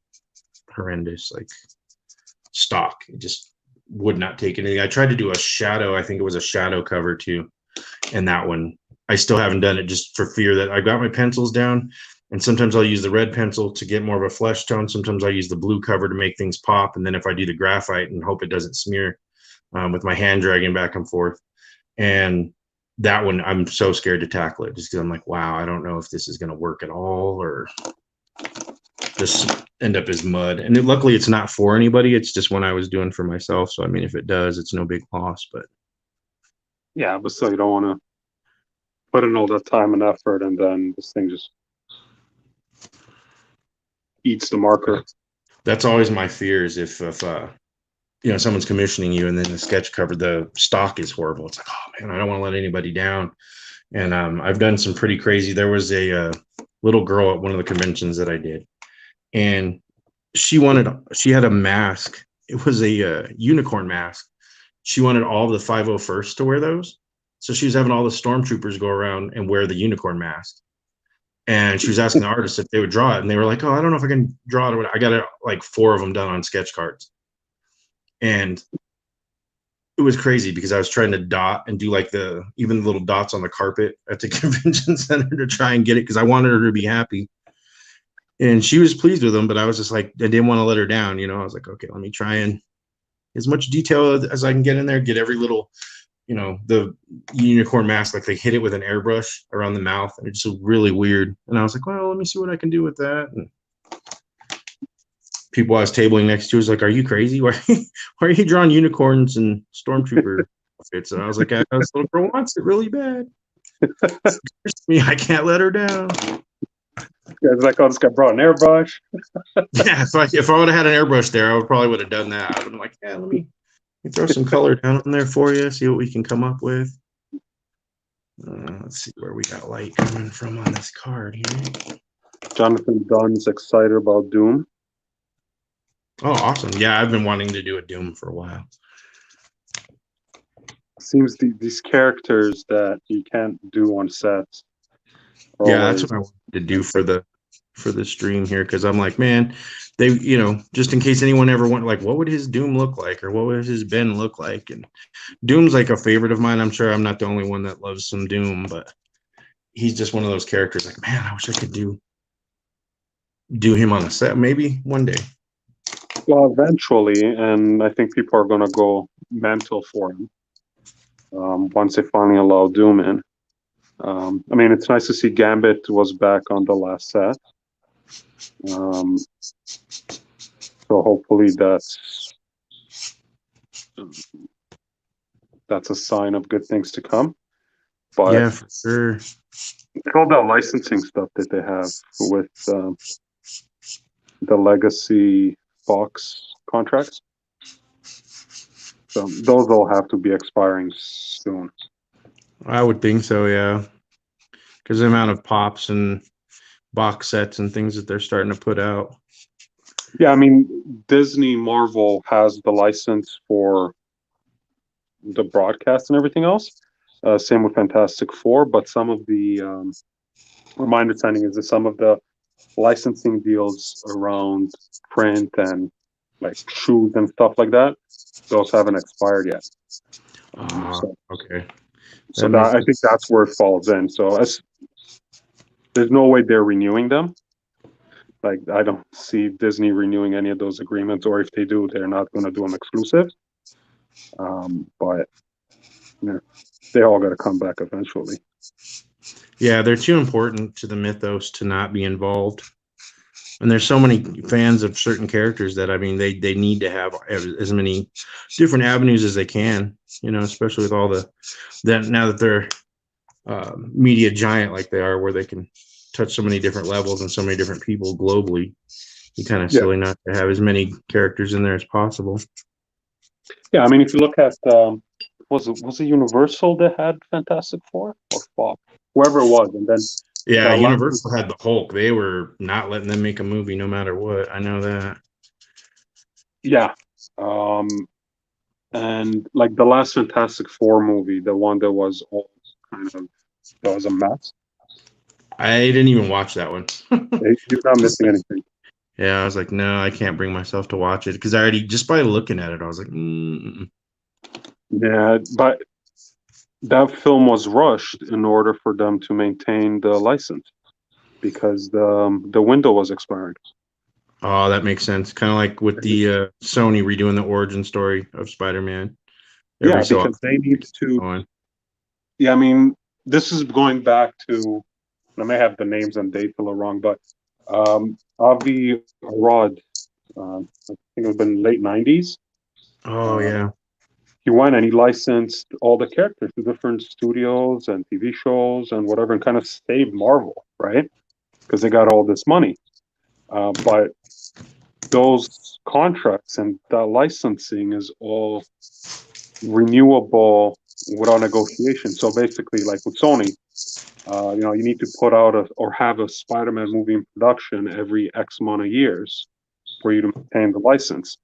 horrendous, like stock. It just would not take anything. I tried to do a shadow. I think it was a shadow cover too, and that one I still haven't done it just for fear that I got my pencils down. And sometimes I'll use the red pencil to get more of a flesh tone. Sometimes I use the blue cover to make things pop. And then if I do the graphite and hope it doesn't smear with my hand dragging back and forth. And that one, I'm so scared to tackle it just because I'm like, wow, I don't know if this is going to work at all or just end up as mud. And luckily, it's not for anybody. It's just one I was doing for myself. So, I mean, if it does, it's no big loss. But Yeah, but still, you don't want to put in all that time and effort, and then this thing just eats the marker. that's always my fear is if someone's commissioning you and then the sketch cover, the stock is horrible. It's like, oh man, I don't want to let anybody down. And I've done some pretty crazy. There was a little girl at one of the conventions that I did, and she had a mask. It was a unicorn mask. She wanted all the 501st to wear those. So she was having all the stormtroopers go around and wear the unicorn mask. And she was asking the artists if they would draw it. And they were like, oh, I don't know if I can draw it. I got like 4 of them done on sketch cards. And it was crazy because I was trying to dot and do like even the little dots on the carpet at the convention center to try and get it because I wanted her to be happy. And she was pleased with them, but I was just like, I didn't want to let her down. I was like, okay, let me try and as much detail as I can get in there, get every little, the unicorn mask, like they hit it with an airbrush around the mouth, and it's just really weird. And I was like, well, let me see what I can do with that. And people I was tabling next to was like, are you crazy? Why are you drawing unicorns and stormtrooper outfits? And I was like, this little girl wants it really bad. Me, I can't let her down. It's like, oh, this guy brought an airbrush. Yeah, if I would have had an airbrush there, I would have done that. I would have been like, yeah, let me throw some color down on there for you, see what we can come up with. Let's see where we got light coming from on this card here. Jonathan Dunn's excited about Doom. Oh, awesome. Yeah, I've been wanting to do a Doom for a while. Seems these characters that you can't do on sets. Yeah, that's what I wanted to do for the stream here, because I'm like, man, they, just in case anyone ever went like, what would his Doom look like, or what would his Ben look like? And Doom's like a favorite of mine. I'm sure I'm not the only one that loves some Doom, but he's just one of those characters. Like, man, I wish I could do him on a set, maybe one day. Well, eventually, and I think people are gonna go mental for him once they finally allow Doom in. I mean, it's nice to see Gambit was back on the last set. So hopefully that's a sign of good things to come. But yeah, for sure. All the licensing stuff that they have with the legacy Fox contracts, so those all have to be expiring soon. I would think so, yeah, because the amount of pops and box sets and things that they're starting to put out. Yeah, I mean, Disney Marvel has the license for the broadcast and everything else. Same with Fantastic Four, but some of the, my understanding is that some of the licensing deals around print and like shoes and stuff like that, those haven't expired yet. Okay. So I think that's where it falls in. So there's no way they're renewing them. Like, I don't see Disney renewing any of those agreements, or if they do, they're not going to do them exclusive. But they all got to come back eventually. Yeah, they're too important to the mythos to not be involved. And there's so many fans of certain characters that, I mean, they need to have as many different avenues as they can, especially with all now that they're media giant like they are, where they can touch so many different levels and so many different people globally. It's kind of silly not to have as many characters in there as possible. Yeah, I mean, if you look at was it Universal that had Fantastic Four, or Fox, whoever it was, and then Universal had the Hulk. They were not letting them make a movie no matter what. I know that. Yeah, and like the last Fantastic Four movie, the one that was all that was a mess. I didn't even watch that one. You're not missing anything. Yeah, I was like, no, I can't bring myself to watch it because I already, just by looking at it, I was like, Yeah, but that film was rushed in order for them to maintain the license because the window was expiring. Oh, that makes sense. Kind of like with the Sony redoing the origin story of Spider-Man. Yeah, because they need to. Yeah, I mean, this is going back to, I may have the names and dates a little wrong, but Avi Arad, I think it was in late 90s. Oh, yeah. He went and he licensed all the characters to different studios and TV shows and whatever, and kind of saved Marvel, right? Because they got all this money. But those contracts and that licensing is all renewable without negotiation. So basically, like with Sony, You need to put out or have a Spider-Man movie in production every X amount of years for you to maintain the license.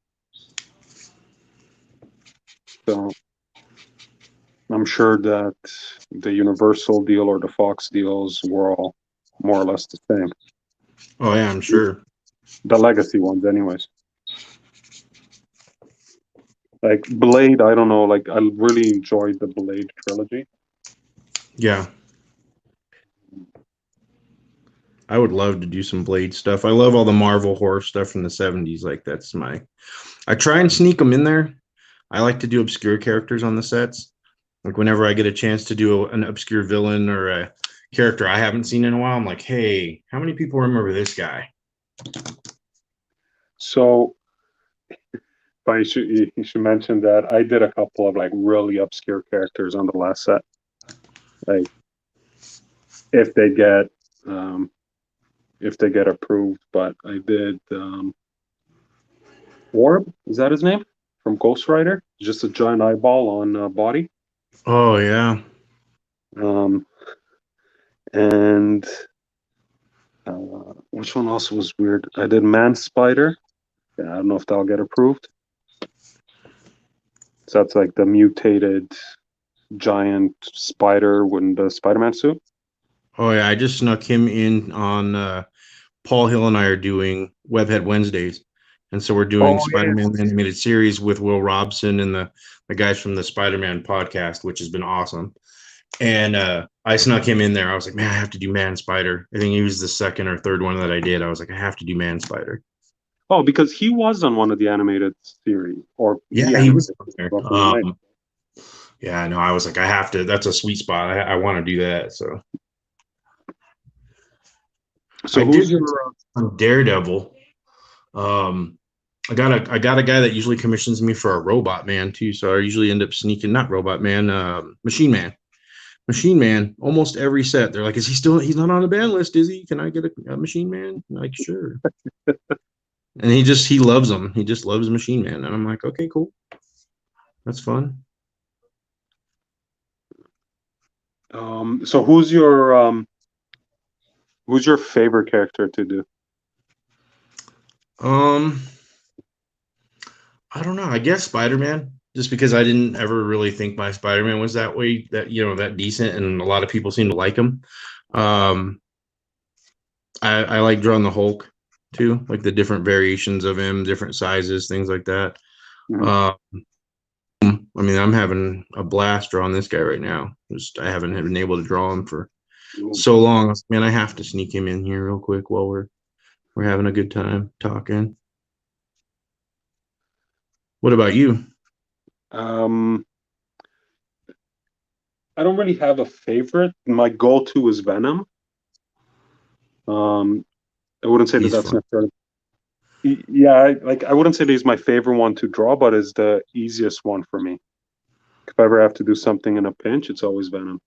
So I'm sure that the Universal deal or the Fox deals were all more or less the same. Oh yeah, I'm sure. The legacy ones, anyways. Like Blade, I don't know. Like I really enjoyed the Blade trilogy. Yeah. I would love to do some Blade stuff. I love all the Marvel horror stuff from the 70s. Like I try and sneak them in there. I like to do obscure characters on the sets. Like whenever I get a chance to do an obscure villain or a character I haven't seen in a while, I'm like, hey, how many people remember this guy? So, but you should mention that I did a couple of like really obscure characters on the last set. Like if they get approved, but I did Orb, is that his name? From Ghost Rider? Just a giant eyeball on body. Oh yeah. Um, and which one also was weird? I did Man Spider. Yeah, I don't know if that'll get approved. So that's like the mutated giant spider in the Spider-Man suit. Oh yeah. I just snuck him in on Paul Hill and I are doing Webhead Wednesdays. And so we're doing Oh yeah. Spider-Man animated series with Will Robson and the guys from the Spider-Man podcast, which has been awesome. And I snuck him in there. I was like, man, I have to do Man Spider. I think he was the second or third one that I did. I was like, I have to do Man Spider. Oh, because he was on one of the animated series, or Yeah, he he was animated on there. roughly the night. Yeah, no, I was like, I have to. That's a sweet spot. I want to do that. So So I who's did your on Daredevil. I got a guy that usually commissions me for a Robot Man too. So I usually end up sneaking not Robot Man, Machine Man. Machine Man, almost every set, they're like, "Is he still? He's not on the ban list, is he? Can I get a Machine Man?" I'm like, sure. And he loves them. He just loves Machine Man, and I'm like, okay, cool, that's fun. so who's your favorite character to do? Um, I don't know. I guess Spider Man, just because I didn't ever really think my Spider Man was that way, that decent, and a lot of people seem to like him. Um, I like drawing the Hulk too, like the different variations of him, different sizes, things like that. Mhm. Uh, I mean, I'm having a blast drawing this guy right now. Just I haven't been able to draw him for so long. Man, I have to sneak him in here real quick while we're having a good time talking. What about you? Um, I don't really have a favorite. My go-to is Venom. Um, I wouldn't say that He's that's fun. necessarily. Yeah, I wouldn't say that he's my favorite one to draw, but is the easiest one for me. If I ever have to do something in a pinch, it's always Venom.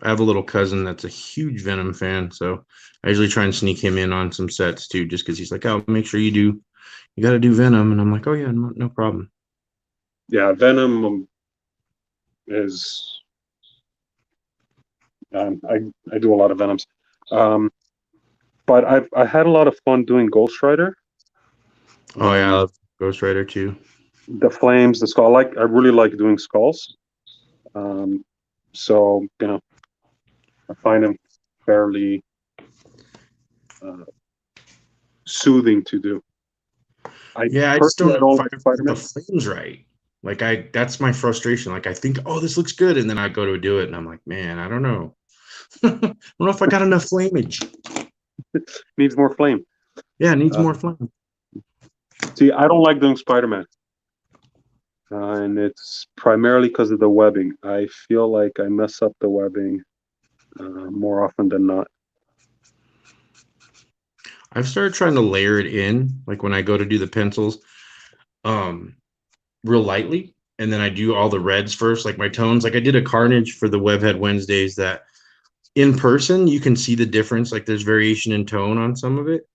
I have a little cousin that's a huge Venom fan, so I usually try and sneak him in on some sets too, just because he's like, "Oh, make sure you got to do Venom," and I'm like, "Oh yeah, no problem." Yeah, Venom is. I do a lot of Venoms, um, but I had a lot of fun doing Ghost Rider. Oh yeah, I Um, love Ghost Rider too. the flames, the skull. I really like doing skulls. Um, so I find them fairly uh, soothing to do. I Yeah, I just personally don't I know if don't I like ever Spider get the Man. flames right. Like that's my frustration. Like I think, oh, this looks good, and then I go to do it, and I'm like, man, I don't know. I don't know if I got enough flamage. Needs more flame. Yeah, it needs Uh, more flame. see, I don't like doing Spider Man, and it's primarily because of the webbing. I feel like I mess up the webbing more often than not. I've started trying to layer it in, like when I go to do the pencils, um, real lightly, and then I do all the reds first, like my tones. Like I did a Carnage for the Webhead Wednesdays that in person you can see the difference. Like there's variation in tone on some of it,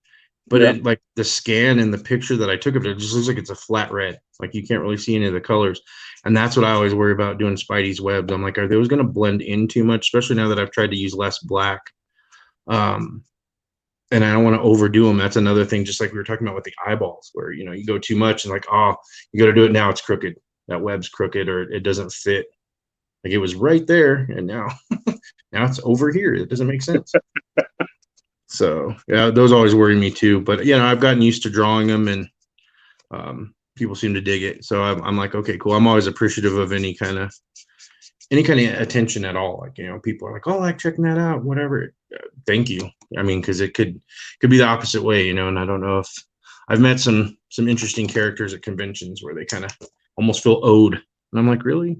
but Yeah. it like the scan and the picture that I took of it, it just looks like it's a flat red. Like you can't really see any of the colors. And that's what I always worry about doing Spidey's webs. I'm like, are those going to blend in too much, especially now that I've tried to use less black? Um, and I don't want to overdo them. That's another thing, just like we were talking about with the eyeballs, where you go too much and like, oh, you got to do it now. It's crooked. That web's crooked, or it doesn't fit. Like it was right there, and now it's over here. It doesn't make sense. So yeah, those always worry me too. But I've gotten used to drawing them, and people seem to dig it. So I'm like, okay, cool. I'm always appreciative of any kind of attention at all. Like people are like, oh, I like checking that out, whatever. Thank you. I mean, because it could be the opposite way, and I don't know if I've met some interesting characters at conventions where they kind of almost feel owed, and I'm like, really?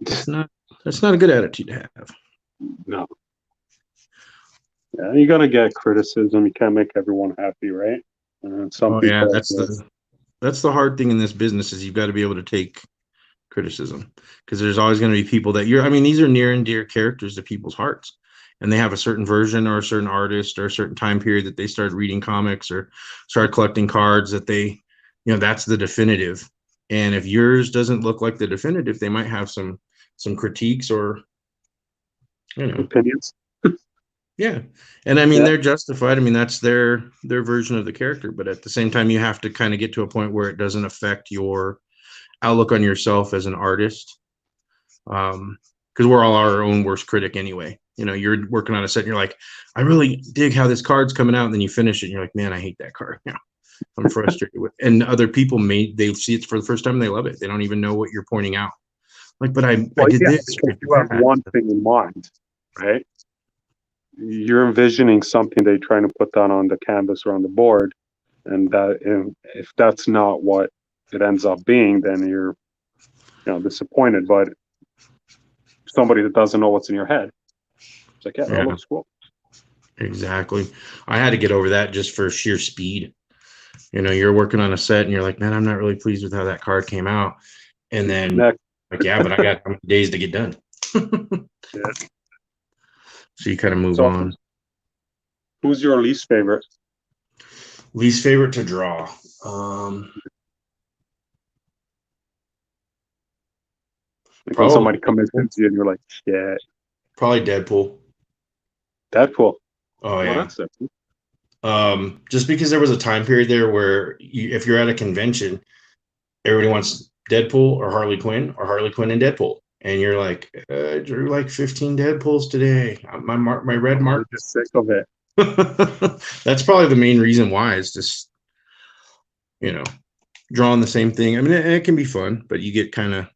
That's not a good attitude to have. No. Yeah, you're gonna get criticism. You can't make everyone happy, right? Some people. Yeah, that's the hard thing in this business is you've got to be able to take criticism, because there's always going to be people that these are near and dear characters to people's hearts, and they have a certain version or a certain artist or a certain time period that they started reading comics or started collecting cards that they, that's the definitive. And if yours doesn't look like the definitive, they might have some critiques or opinions. Yeah. And I mean, Yeah. they're justified. I mean, that's their version of the character. But at the same time, you have to kind of get to a point where it doesn't affect your outlook on yourself as an artist. Because we're all our own worst critic anyway. You're working on a set and you're like, I really dig how this card's coming out. And then you finish it and you're like, man, I hate that card. I'm frustrated with it. And other people they see it for the first time and they love it. They don't even know what you're pointing out. Like, but I did this. Because you have one thing in mind, right? You're envisioning something they're trying to put down on the canvas or on the board, and that if that's not what it ends up being, then you're disappointed. But somebody that doesn't know what's in your head, it's like, that looks cool. Exactly. I had to get over that just for sheer speed. You're working on a set and you're like, man, I'm not really pleased with how that card came out. And then but I got how many days to get done. Yeah. So you kind of move on. Who's your least favorite? Least favorite to draw. When somebody convinces you and you're like, shit. Probably Deadpool. Deadpool. Oh yeah. That's Deadpool. Just because there was a time period there where if you're at a convention, everybody wants Deadpool or Harley Quinn and Deadpool. And you're like, I drew like 15 Deadpools today. My red mark. I'm just sick of it. That's probably the main reason why. It's just, drawing the same thing. I mean, it can be fun, but you get kind of,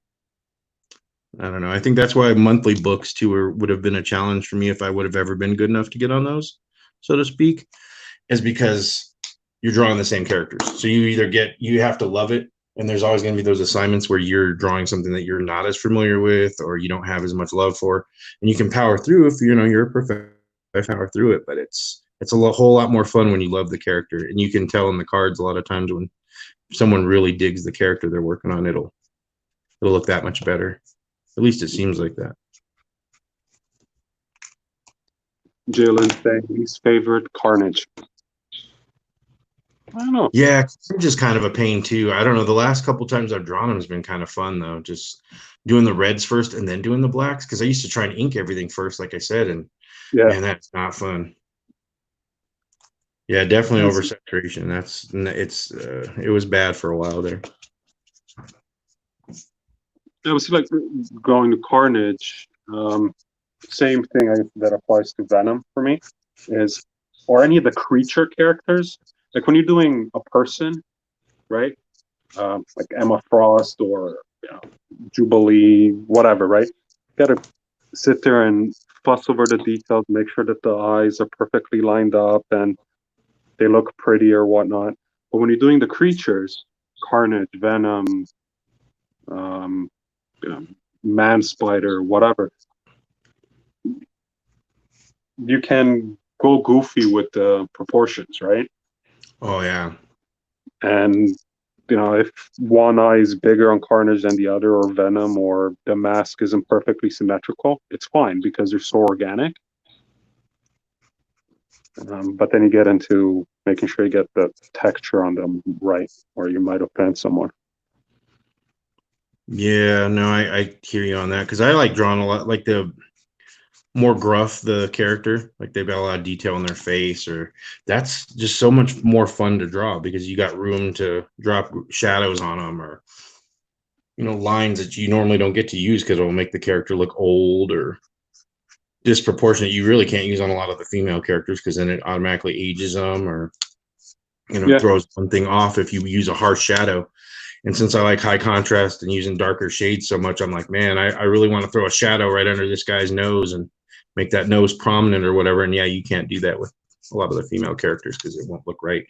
I don't know. I think that's why monthly books too would have been a challenge for me if I would have ever been good enough to get on those, so to speak, is because you're drawing the same characters. So you have to love it. And there's always going to be those assignments where you're drawing something that you're not as familiar with or you don't have as much love for, and you can power through if you're a perfect power through it. But it's a whole lot more fun when you love the character, and you can tell in the cards a lot of times when someone really digs the character they're working on. It'll look that much better. At least it seems like that. Jalen saying least favorite, Carnage. I don't know. Yeah, just kind of a pain too. I don't know. The last couple times I've drawn them has been kind of fun though. Just doing the reds first and then doing the blacks, because I used to try and ink everything first, like I said, and man, that's not fun. Yeah, definitely oversaturation. It was bad for a while there. I was like going to Carnage. Same thing that applies to Venom for me or any of the creature characters. Like when you're doing a person, right? Like Emma Frost or Jubilee, whatever, right? You gotta sit there and fuss over the details, make sure that the eyes are perfectly lined up and they look pretty or whatnot. But when you're doing the creatures, Carnage, Venom, Man Spider, whatever, you can go goofy with the proportions, right? Oh yeah. And if one eye is bigger on Carnage than the other, or Venom, or the mask isn't perfectly symmetrical, it's fine because they're so organic. But then you get into making sure you get the texture on them right, or you might offend someone. Yeah, no, I hear you on that because I like drawing a lot, like the more gruff the character, like they've got a lot of detail on their face, or that's just so much more fun to draw because you got room to drop shadows on them, or lines that you normally don't get to use because it will make the character look old or disproportionate. You really can't use on a lot of the female characters because then it automatically ages them, or Yeah, throws one thing off if you use a harsh shadow. And since I like high contrast and using darker shades so much, I'm like, man, I really want to throw a shadow right under this guy's nose and make that nose prominent or whatever. And yeah, you can't do that with a lot of the female characters because it won't look right.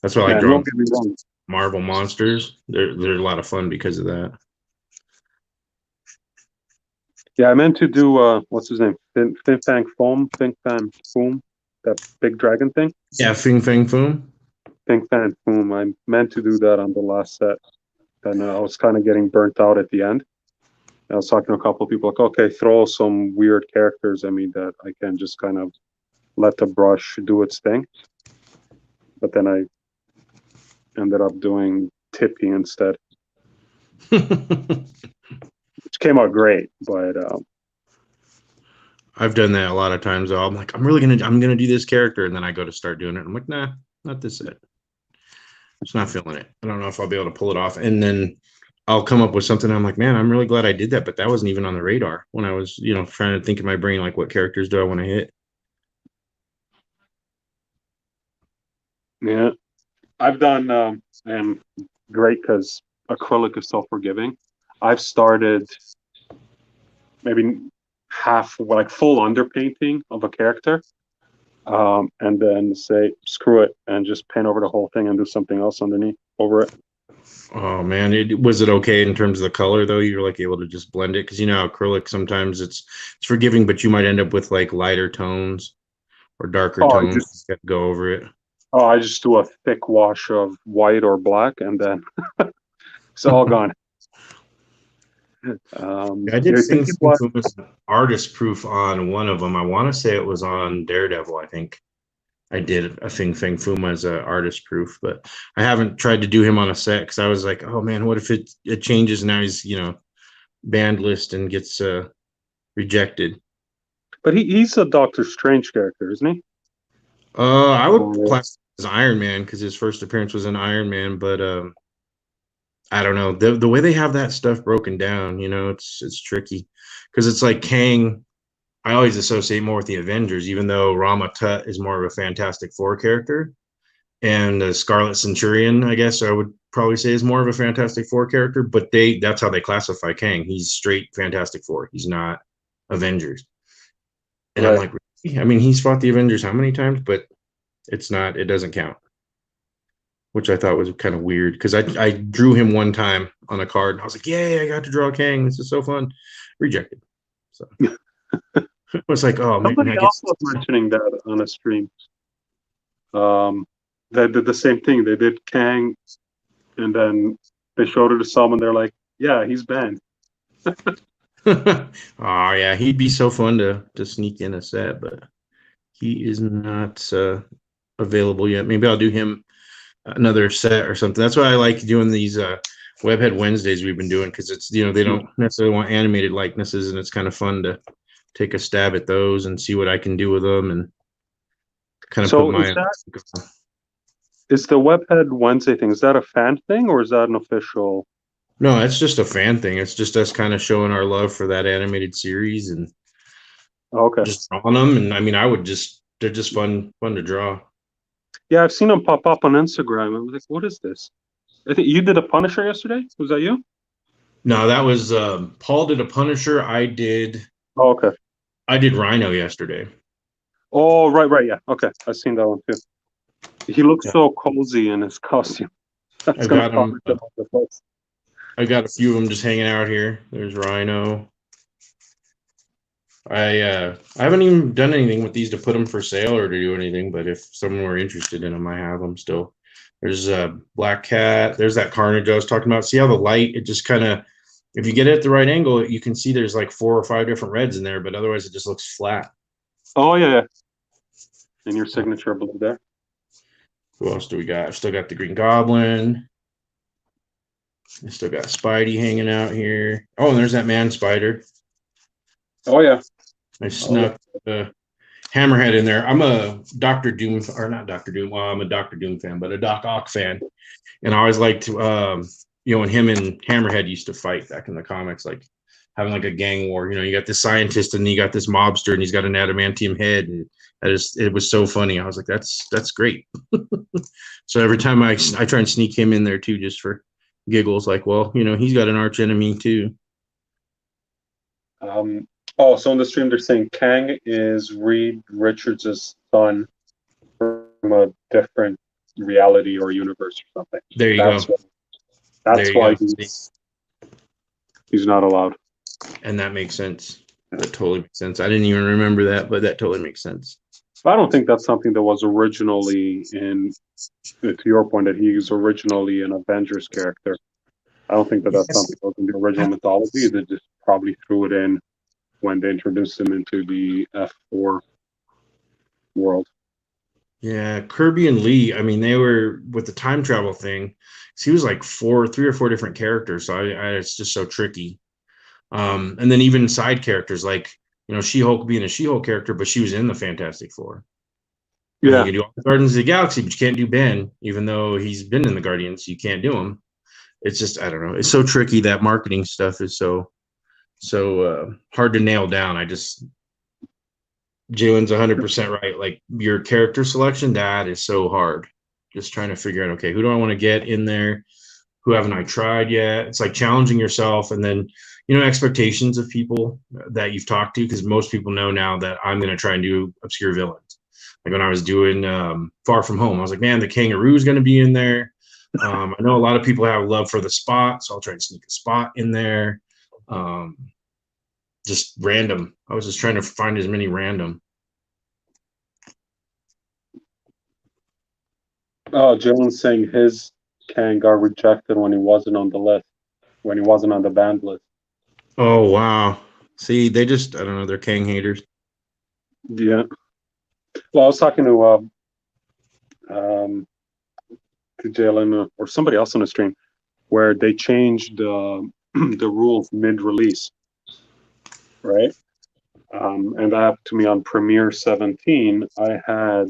That's why I like man, don't drawing get me wrong. Marvel monsters. They're a lot of fun because of that. Yeah, I meant to do what's his name? Fin Fang Foom, that big dragon thing. Yeah, Fing Fang Foom. Fin Fang Foom. I meant to do that on the last set, and I was kind of getting burnt out at the end. I was talking to a couple of people like, okay, throw some weird characters at me that I can just kind of let the brush do its thing. But then I ended up doing Tippy instead, which came out great. But I've done that a lot of times. Though I'm like, I'm gonna do this character, and then I go to start doing it. I'm like, nah, not this set. Just not feeling it. I don't know if I'll be able to pull it off. And then I'll come up with something. I'm like, man, I'm really glad I did that, but that wasn't even on the radar when I was, trying to think in my brain, like, what characters do I want to hit? yeah, I've done and great because acrylic is so forgiving. I've started maybe half like full underpainting of a character, and then say screw it and just paint over the whole thing and do something else underneath over it. Oh man, was it okay in terms of the color though? You're like able to just blend it because acrylic sometimes it's forgiving, but you might end up with like lighter tones or darker Oh, tones that go over it. I just do a thick wash of white or black, and then it's all gone. I did You're think thinking what? artist proof on one of them. I want to say it was on Daredevil. I think I did a Fing Fang Foom as a artist proof, but I haven't tried to do him on a set because I was like, oh man, what if it changes and now he's banned list and gets rejected. But he's a Doctor Strange character, isn't he? I would Or, class as Iron Man because his first appearance was in Iron Man, but I don't know the way they have that stuff broken down. It's tricky because it's like Kang. I always associate more with the Avengers, even though Rama Tut is more of a Fantastic Four character, and the Scarlet Centurion, I guess I would probably say, is more of a Fantastic Four character. But that's how they classify Kang. He's straight Fantastic Four. He's not Avengers. And I'm right. like, really? I mean, he's fought the Avengers how many times? But it doesn't count, which I thought was kind of weird because I drew him one time on a card and I was like, yay, I got to draw Kang. This is so fun. Rejected. So it was like, oh, man, Somebody I else guess. was mentioning that on a stream. They did the same thing. They did Kang, and then they showed it to someone. They're like, "Yeah, he's banned." Oh yeah, he'd be so fun to sneak in a set, but he is not available yet. Maybe I'll do him another set or something. That's why I like doing these Webhead Wednesdays we've been doing because it's they don't necessarily want animated likenesses, and it's kind of fun to take a stab at those and see what I can do with them and kind of So put my. is the Webhead Wednesday thing? Is that a fan thing or is that an official? No, it's just a fan thing. It's just us kind of showing our love for that animated series and Okay. just drawing them. And I mean, they're just fun to draw. Yeah, I've seen them pop up on Instagram. I was like, "What is this?" I think you did a Punisher yesterday. Was that you? No, that was Paul did a Punisher. Oh, okay. I did Rhino yesterday. Oh, right. Yeah. Okay. I've seen that one too. He looks Yeah. so cozy in his costume. That's gonna comment on the post. I got a few of them just hanging out here. There's Rhino. I haven't even done anything with these to put them for sale or to do anything, but if someone were interested in them, I have them still. There's Black Cat. There's that Carnage I was talking about. See how the light, it just kind of, if you get it at the right angle, you can see there's like 4 or 5 different reds in there, but otherwise it just looks flat. Oh yeah. in your signature blue there. Who else do we got? I've still got the Green Goblin. I still got Spidey hanging out here. Oh, and there's that Man Spider. Oh yeah. I snuck the Hammerhead in there. I'm a Doctor Doom, or not Doctor Doom. Well, I'm a Doctor Doom fan, but a Doc Ock fan. And I always liked to, when him and Hammerhead used to fight back in the comics, like having like a gang war. You got this scientist and you got this mobster, and he's got an adamantium head, and it was so funny. I was like, that's great. So every time I try and sneak him in there too, just for giggles. Like, well, he's got an arch enemy too. So in the stream they're saying Kang is Reed Richards' son from a different reality or universe or something. There you go. That's why he's not allowed. And that makes sense. That totally makes sense. I didn't even remember that, but that totally makes sense. I don't think that's something that was originally to your point, that he was originally an Avengers character. I don't think that's something that was in the original mythology. They just probably threw it in when they introduced him into the F4 world. Yeah, Kirby and Lee, I mean, they were with the time travel thing. He was like 3 or 4 different characters, so it's just so tricky. And then even side characters like, She-Hulk being a She-Hulk character, but she was in the Fantastic Four. Yeah. You can do all the Guardians of the Galaxy, but you can't do Ben, even though he's been in the Guardians. You can't do him. It's just, I don't know. It's so tricky. That marketing stuff is so hard to nail down. Jalen's 100% right. Like your character selection, that is so hard. Just trying to figure out, okay, who do I want to get in there? Who haven't I tried yet? It's like challenging yourself, and then expectations of people that you've talked to, because most people know now that I'm going to try and do obscure villains. Like when I was doing Far From Home, I was like, man, the kangaroo is going to be in there. I know a lot of people have love for the Spot, so I'll try and sneak a Spot in there. Just random. I was just trying to find as many random. Oh, Jalen's saying his Kang got rejected when he wasn't on the list, when he wasn't on the banned list. Oh, wow. See, they just, I don't know, they're Kang haters. Yeah. Well, I was talking to Jalen or somebody else on the stream where they changed the rules mid-release, right? And that happened to me on Premiere 17. I had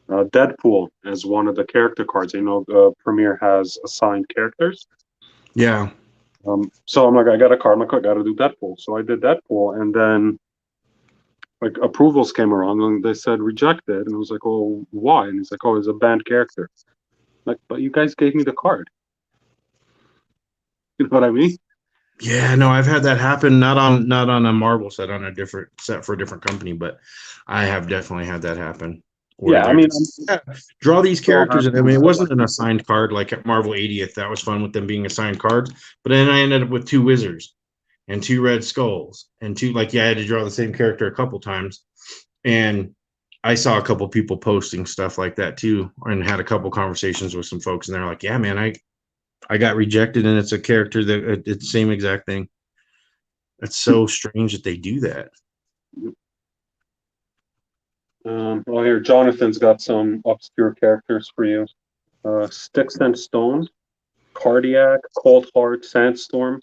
Deadpool as one of the character cards. Premiere has assigned characters. Yeah. So I'm like, I got a card. I'm like, I got to do Deadpool. So I did Deadpool, and then like approvals came around and they said rejected, and I was like, oh, why? And he's like, oh, it's a banned character. Like, but you guys gave me the card. You know what I mean? Yeah, no, I've had that happen. Not on a Marvel set, on a different set for a different company, but I have definitely had that happen. Yeah, I mean, draw these characters. And I mean, it wasn't an assigned card like at Marvel 80th. That was fun with them being assigned cards. But then I ended up with 2 Wizards and 2 Red Skulls and 2, I had to draw the same character a couple times. And I saw a couple people posting stuff like that too, and had a couple conversations with some folks, and they're like, yeah, man, I got rejected, and it's a character that it's the same exact thing. It's so strange that they do that. Well, here, Jonathan's got some obscure characters for you. Sticks and Stone, Cardiac, Cold Heart, Sandstorm.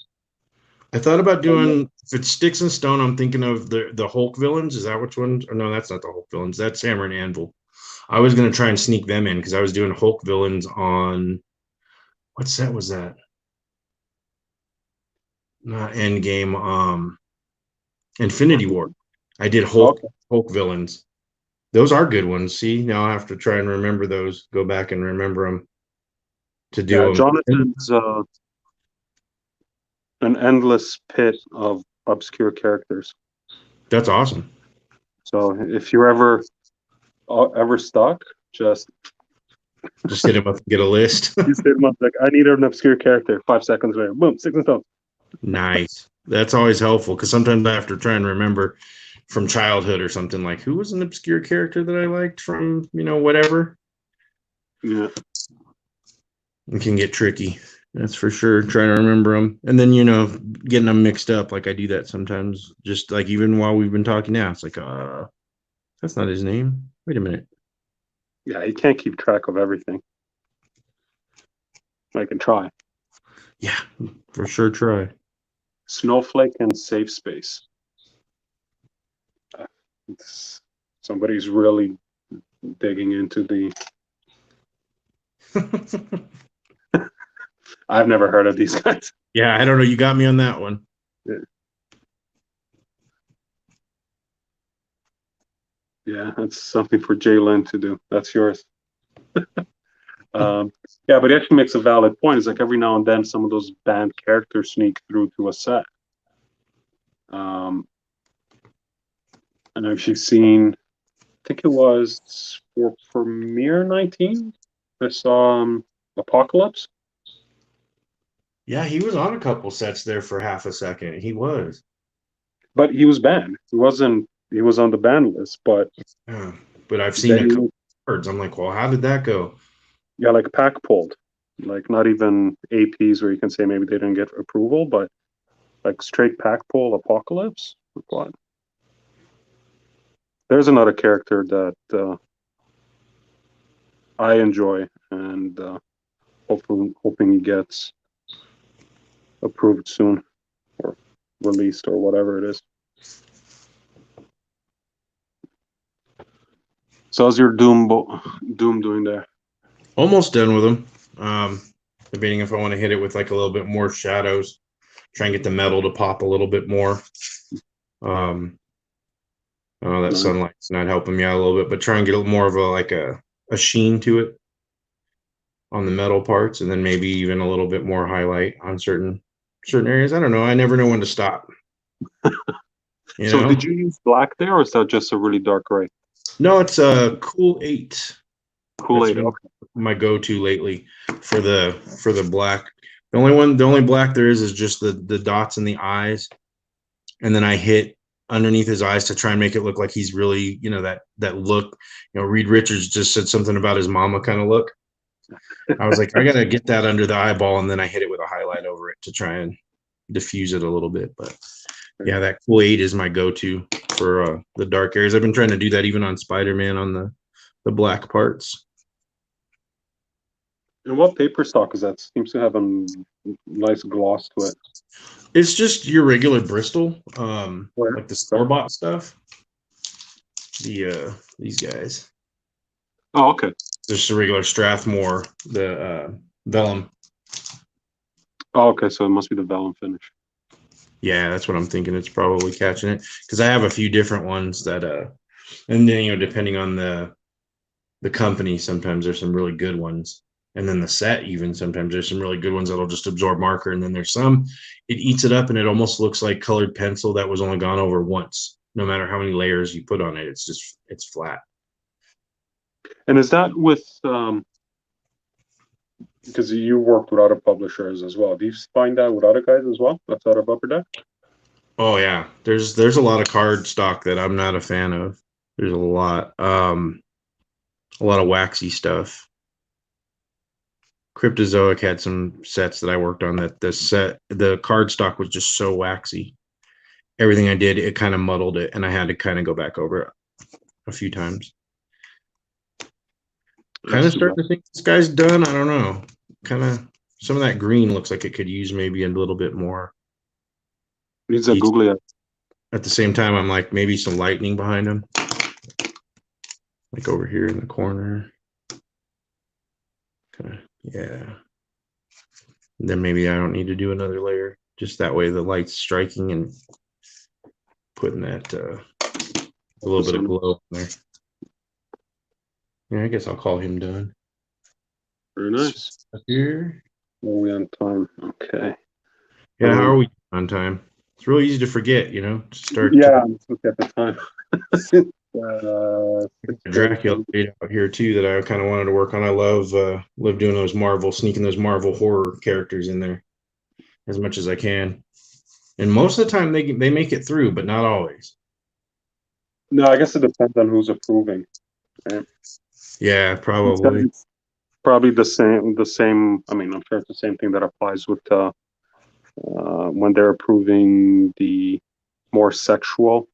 I thought about doing, if it's Sticks and Stone, I'm thinking of the Hulk villains. Is that which one? Or no, that's not the Hulk villains. That's Hammer and Anvil. I was going to try and sneak them in because I was doing Hulk villains on, what set was that? Not Endgame, Infinity War. I did Hulk villains. Those are good ones. See, now I have to try and remember those. Go back and remember them to do them. Jonathan's an endless pit of obscure characters. That's awesome. So if you're ever stuck, just hit him up and get a list. Just hit him up like, I need an obscure character. 5 seconds later, boom, Sticks and Stone. Nice. That's always helpful because sometimes I have to try and remember from childhood or something, like who was an obscure character that I liked from, whatever. Yeah. It can get tricky. That's for sure. Trying to remember them. And then, getting them mixed up. Like I do that sometimes, just like even while we've been talking now, it's like, that's not his name. Wait a minute. Yeah, you can't keep track of everything. I can try. Yeah, for sure. Try. Snowflake and safe space. Somebody's really digging into the. I've never heard of these guys. Yeah, I don't know. You got me on that one. Yeah, that's something for Jalen to do. That's yours. Yeah, but he actually makes a valid point. It's like every now and then some of those banned characters sneak through to a set. I know if you've seen, I think it was for Premiere 19. I saw Apocalypse, Yeah, he was on a couple sets there for half a second. He was. but he was banned. He wasn't. He was on the ban list, but Yeah. But I've seen a then couple cards. I'm like, well, how did that go? yeah, like pack pulled, like not even APs where you can say maybe they didn't get approval, but like straight pack pull Apocalypse. What? There's another character that I enjoy, and hoping he gets approved soon or released or whatever it is. So how's your Doom doing there? Almost done with him. Debating if I want to hit it with like a little bit more shadows, try and get the metal to pop a little bit more. Oh, that Nice. sunlight's not helping me out a little bit, but try and get more of a sheen to it on the metal parts, and then maybe even a little bit more highlight on certain areas. I don't know. I never know when to stop. So did you use black there, or is that just a really dark gray? No, it's a cool 8. Cool 8. Okay. My go-to lately for the black. The only black there is just the dots in the eyes, and then I hit underneath his eyes to try and make it look like he's really, that look. Reed Richards just said something about his mama kind of look. I was like, I gotta get that under the eyeball, and then I hit it with a highlight over it to try and diffuse it a little bit. But yeah, that cool 8 is my go-to for the dark areas. I've been trying to do that even on Spider-Man on the black parts. And what paper stock is that? Seems to have a nice gloss to it. It's just your regular Bristol, like the store-bought stuff. These guys. Oh, okay. Just a regular Strathmore, the vellum. Oh, okay. So it must be the vellum finish. Yeah, that's what I'm thinking. It's probably catching it because I have a few different ones that, and then depending on the company, sometimes there's some really good ones, and then the set even sometimes there's some really good ones that'll just absorb marker, and then there's some it eats it up and it almost looks like colored pencil that was only gone over once. No matter how many layers you put on it, it's flat. And is that with because you worked with other publishers as well? Do you find that with other guys as well? That's out of Upper Deck? Oh yeah, there's a lot of card stock that I'm not a fan of. There's a lot of waxy stuff. Cryptozoic had some sets that I worked on that the card stock was just so waxy. Everything I did, it kind of muddled it, and I had to kind of go back over it a few times. Kind of starting to think this guy's done. I don't know. Kind of some of that green looks like it could use maybe a little bit more. Needs a googly eye. At the same time, I'm like maybe some lightning behind him, like over here in the corner. Kind of, yeah. And then maybe I don't need to do another layer. Just that way the light's striking and putting that a little bit of glow in there. Yeah, I guess I'll call him done. Very nice. Here. Are we on time? Okay. Yeah, how are we on time? It's really easy to forget, to start. Yeah, let's look at the time. Dracula out here too that I kind of wanted to work on. I love doing those sneaking those Marvel horror characters in there as much as I can. And most of the time they make it through, but not always. No, I guess it depends on who's approving. Right? Yeah, probably. It's probably the same. I mean, I'm sure it's the same thing that applies with when they're approving the more sexual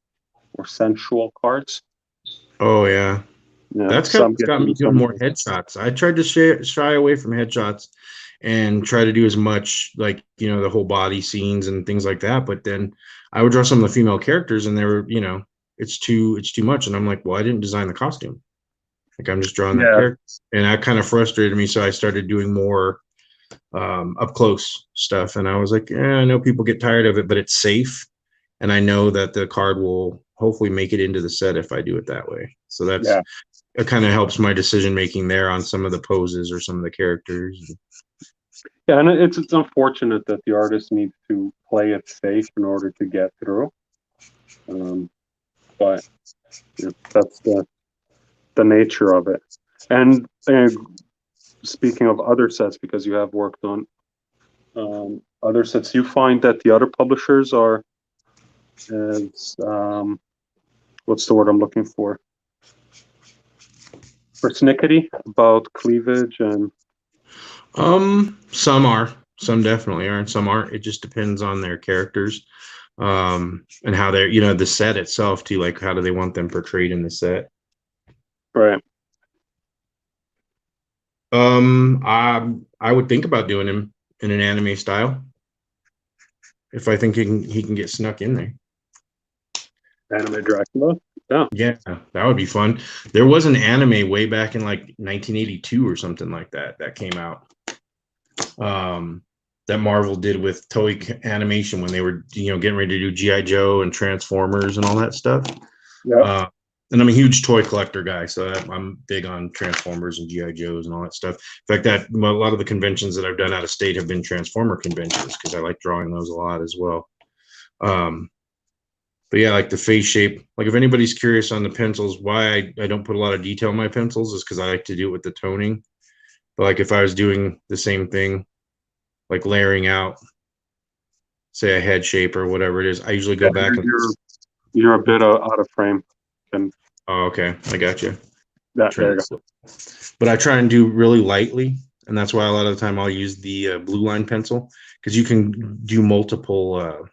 or sensual cards. Oh yeah. Yeah, That's kind of some what's get got me through, doing some more don't. headshots. I tried to shy away from headshots and try to do as much like, the whole body scenes and things like that. But then I would draw some of the female characters and they were, it's too much. And I'm like, well, I didn't design the costume. Like I'm just drawing that Yeah, character. And that kind of frustrated me. So I started doing more up close stuff. And I was like, I know people get tired of it, but it's safe. And I know that the card will hopefully make it into the set if I do it that way. So yeah, it kind of helps my decision making there on some of the poses or some of the characters. yeah. And it's unfortunate that the artist needs to play it safe in order to get through. Um, but that's the nature of it. And speaking of other sets, because you have worked on other sets, you find that the other publishers are as what's the word I'm looking for? Persnickety about cleavage and Some definitely are, and some aren't. It just depends on their characters, and how they're, the set itself too. Like, how do they want them portrayed in the set? right. I would think about doing him in an anime style if I think he can get snuck in there. Anime Dracula. Yeah. Yeah, that would be fun. There was an anime way back in like 1982 or something like that came out. That Marvel did with Toei Animation when they were, getting ready to do GI Joe and Transformers and all that stuff. Yeah. Uh, and I'm a huge toy collector guy, so I'm big on Transformers and GI Joes and all that stuff. In fact, a lot of the conventions that I've done out of state have been Transformer conventions because I like drawing those a lot as well. Um, but yeah, like the face shape. Like if anybody's curious on the pencils, why I don't put a lot of detail in my pencils is because I like to do it with the toning. But like if I was doing the same thing, like layering out, say a head shape or whatever it is, I usually Yeah, go back and. you're a bit out of frame. And Oh, okay, I got you. that there Trying you to, but I try and do really lightly, and that's why a lot of the time I'll use the blue line pencil because you can do multiple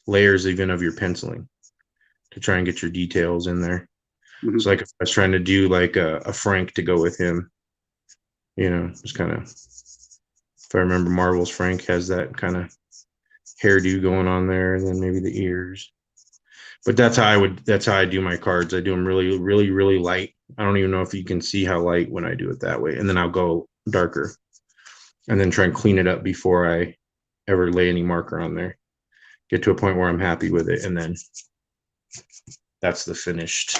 layers even of your penciling to try and get your details in there. go. So like if I was trying to do like a Frank to go with him, just kind of, if I remember Marvel's Frank has that kind of hairdo going on there, and then maybe the ears. But that's how I do my cards. I do them really, really, really light. I don't even know if you can see how light when I do it that way. And then I'll go darker and then try and clean it up before I ever lay any marker on there. Get to a point where I'm happy with it, and then that's the finished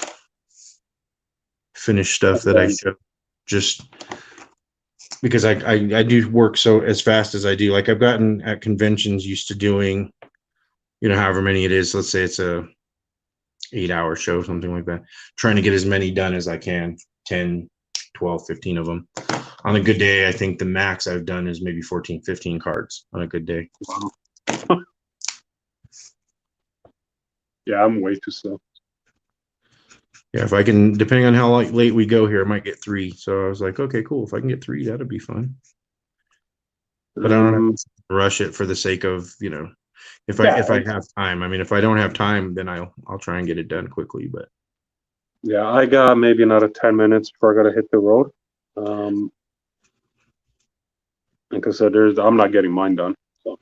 stuff that I Okay. show. Just because I do work so as fast as I do. Like I've gotten at conventions used to doing, however many it is. Let's say it's a 8-hour show, something like that. Trying to get as many done as I can, 10, 12, 15 of them. On a good day, I think the max I've done is maybe 14, 15 cards on a good day. Wow. Yeah, I'm way too slow. Yeah, if I can, depending on how late we go here, I might get 3. So I was like, okay, cool. If I can get 3, that'd be fun. But I don't have to rush it for the sake of, if I have time. I mean, if I don't have time, then I'll try and get it done quickly. But yeah, I got maybe another 10 minutes before I gotta hit the road. Like I said, I'm not getting mine done. So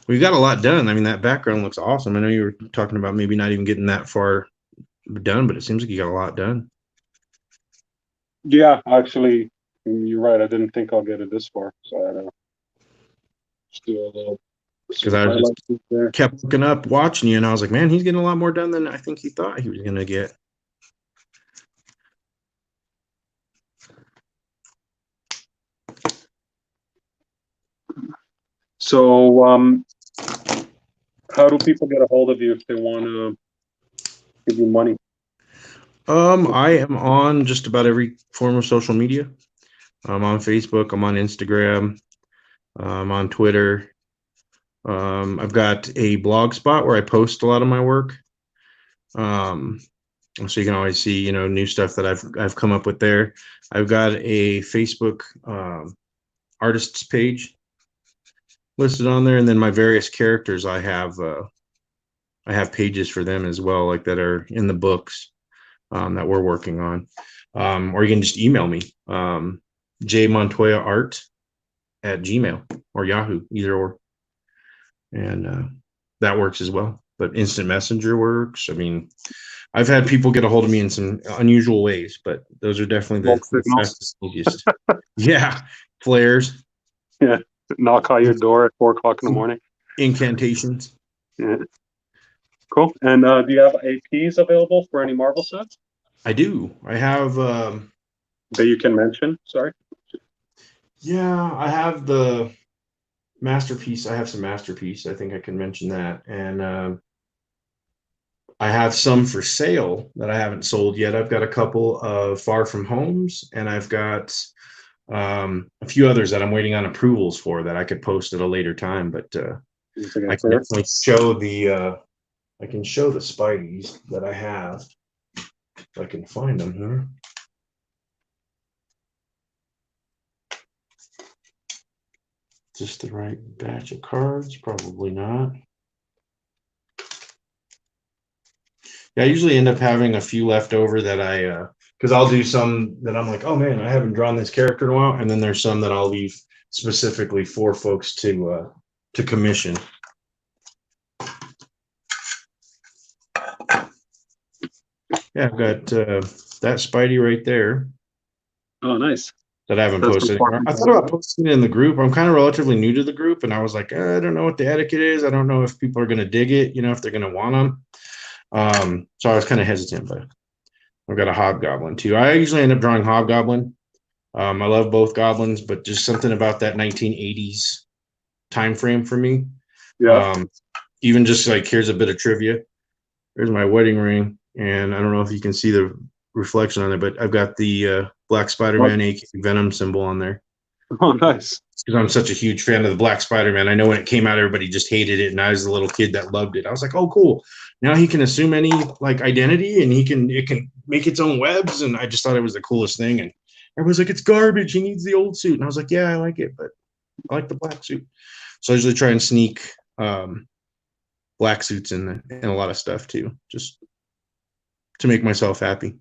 we got a lot done. I mean, that background looks awesome. I know you were talking about maybe not even getting that far done, but it seems like you got a lot done. yeah, actually, you're right. I didn't think I'll get it this far. So I don't just do a little Because I was just there. kept looking up, watching you, and I was like, man, he's getting a lot more done than I think he thought he was going to get. So, how do people get a hold of you if they want to give you money? I am on just about every form of social media. I'm on Facebook. I'm on Instagram. I'm on Twitter. I've got a blog spot where I post a lot of my work. So you can always see, new stuff that I've come up with there. I've got a Facebook artists page listed on there, and then my various characters I have pages for them as well, like that are in the books. that we're working on. Or you can just email me, jmontoyaart@gmail or Yahoo, either or. And that works as well. But instant messenger works. I mean, I've had people get a hold of me in some unusual ways, but those are definitely Smoke the signals. fastest, easiest. Yeah, flares, Yeah. Knock on your door at 4 o'clock in the morning. incantations. Yeah. Cool. And do you have APs available for any Marvel sets I do. I have. that you can mention? Sorry. Yeah, I have the masterpiece. I have some masterpiece. I think I can mention that, and I have some for sale that I haven't sold yet. I've got a couple of Far From Homes, and I've got a few others that I'm waiting on approvals for that I could post at a later time. But I can definitely show the Spideys that I have. If I can find them here. Just the right batch of cards? Probably not. Yeah, I usually end up having a few left over that because I'll do some that I'm like, oh man, I haven't drawn this character in a while, and then there's some that I'll leave specifically for folks to commission. Yeah, I've got that Spidey right there. Oh, nice. That I haven't posted. I thought about posting it in the group. I'm kind of relatively new to the group, and I was like, I don't know what the etiquette is. I don't know if people are going to dig it, if they're going to want them. So I was kind of hesitant, but I've got a Hobgoblin too. I usually end up drawing Hobgoblin. I love both goblins, but just something about that 1980s time frame for me. Yeah. Even just like, here's a bit of trivia. There's my wedding ring, and I don't know if you can see the reflection on it, but I've got the Black Spider-Man, aka Venom symbol on there. Oh, nice. Because I'm such a huge fan of the Black Spider-Man. I know when it came out, everybody just hated it, and I was a little kid that loved it. I was like, oh, cool. Now he can assume any identity, and it can make its own webs, and I just thought it was the coolest thing. And everybody's like, it's garbage. He needs the old suit. And I was like, yeah, I like it, but I like the black suit. So I usually try and sneak black suits in a lot of stuff too, just to make myself happy.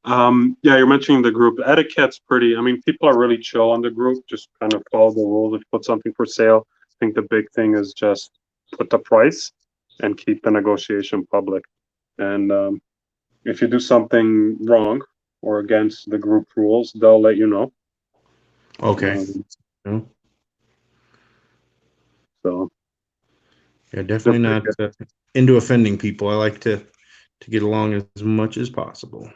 Yeah, you're mentioning the group. Etiquette's pretty, people are really chill on the group, just kind of follow the rules. If you put something for sale, I think the big thing is just put the price and keep the negotiation public. And if you do something wrong or against the group rules, they'll let you know. Okay. So yeah, definitely not into offending people. I like to get along as much as possible.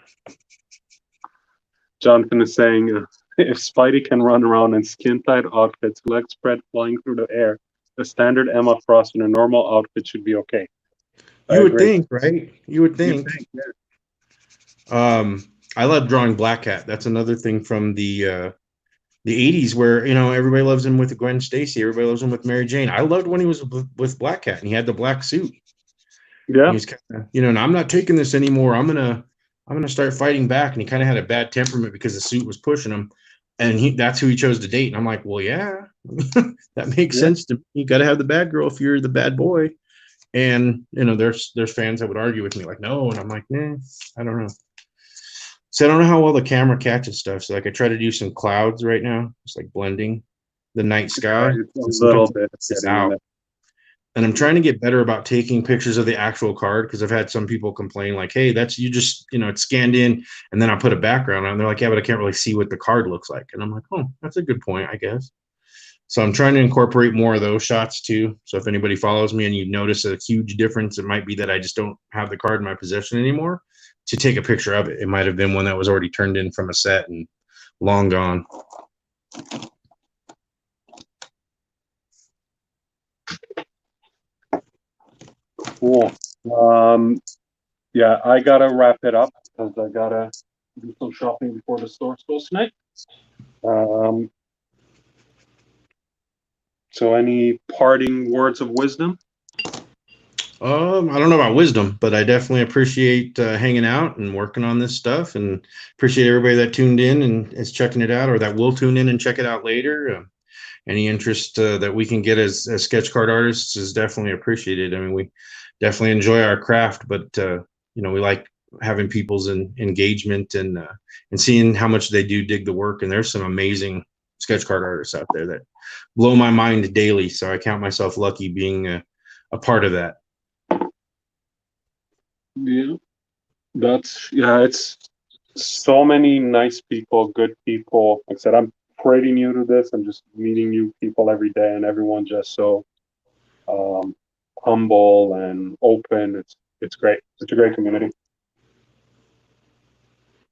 Jonathan is saying, if Spidey can run around in skin-tight outfits, legs spread flying through the air, the standard Emma Frost in a normal outfit should be okay. You would think, right? You would think. Yeah. I love drawing Black Cat. That's another thing from the 80s where, everybody loves him with Gwen Stacy. Everybody loves him with Mary Jane. I loved when he was with Black Cat and he had the black suit. Yeah. He's kind of, and I'm not taking this anymore. I'm gonna start fighting back. And he kind of had a bad temperament because the suit was pushing him, and that's who he chose to date. And I'm like, well, yeah, that makes sense to me. You got to have the bad girl if you're the bad boy. And there's fans that would argue with me like, no, and I'm like, nah, I don't know. So I don't know how well the camera catches stuff. So I try to do some clouds right now, just like blending the night sky. It's a little bit out. And I'm trying to get better about taking pictures of the actual card because I've had some people complain like, hey, that's you just, it's scanned in and then I put a background on. And they're like, yeah, but I can't really see what the card looks like. And I'm like, oh, that's a good point, I guess. So I'm trying to incorporate more of those shots too. So if anybody follows me and you notice a huge difference, it might be that I just don't have the card in my possession anymore to take a picture of it. It might have been one that was already turned in from a set and long gone. Cool. Yeah, I gotta wrap it up because I gotta do some shopping before the store closes tonight. So any parting words of wisdom? I don't know about wisdom, but I definitely appreciate hanging out and working on this stuff, and appreciate everybody that tuned in and is checking it out, or that will tune in and check it out later. Any interest that we can get as sketch card artists is definitely appreciated. We definitely enjoy our craft, but we like having people's engagement and seeing how much they do dig the work. And there's some amazing sketch card artists out there that blow my mind daily. So I count myself lucky being a part of that. Yeah, it's so many nice people, good people. Like I said, I'm pretty new to this. I'm just meeting new people every day, and everyone's just so humble and open. It's great. It's a great community.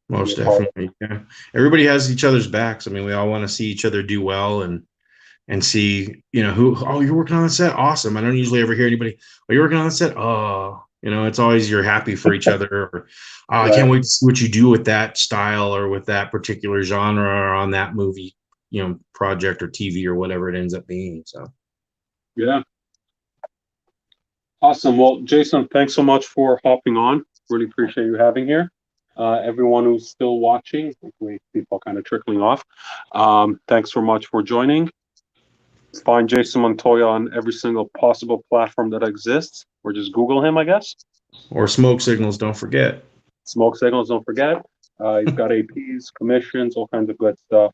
Most definitely. Yeah. Everybody has each other's backs. I mean, we all want to see each other do well and see, oh, you're working on the set. Awesome. I don't usually ever hear anybody, oh, you're working on the set. Oh, it's always you're happy for each other, or oh, I can't wait to see what you do with that style or with that particular genre or on that movie, project or TV or whatever it ends up being. So, yeah. Awesome. Well, Jason, thanks so much for hopping on. Really appreciate you having here. Everyone who's still watching, people kind of trickling off. Thanks so much for joining. Find Jason Montoya on every single possible platform that exists, or just Google him, I guess. Or Smoke Signals, don't forget. Smoke Signals, don't forget. He's got APs, commissions, all kinds of good stuff.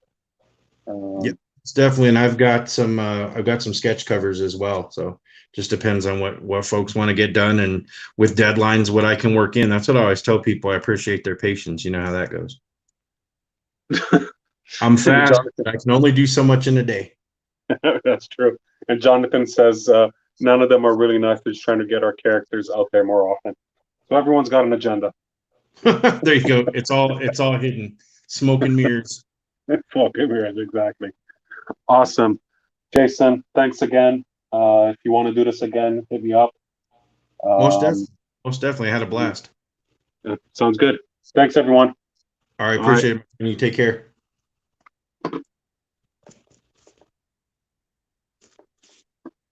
Yeah, it's definitely, and I've got some sketch covers as well. So just depends on what folks want to get done, and with deadlines, what I can work in. That's what I always tell people. I appreciate their patience. You know how that goes. I'm fast. I can only do so much in a day. That's true. And Jonathan says none of them are really nice. They're just trying to get our characters out there more often. So everyone's got an agenda. There you go. It's all hidden. Smoke and mirrors. Smoke and mirrors, exactly. Awesome. Jason, thanks again. If you want to do this again, hit me up. Most definitely. I had a blast. Sounds good. Thanks, everyone. All right. Appreciate it. You take care.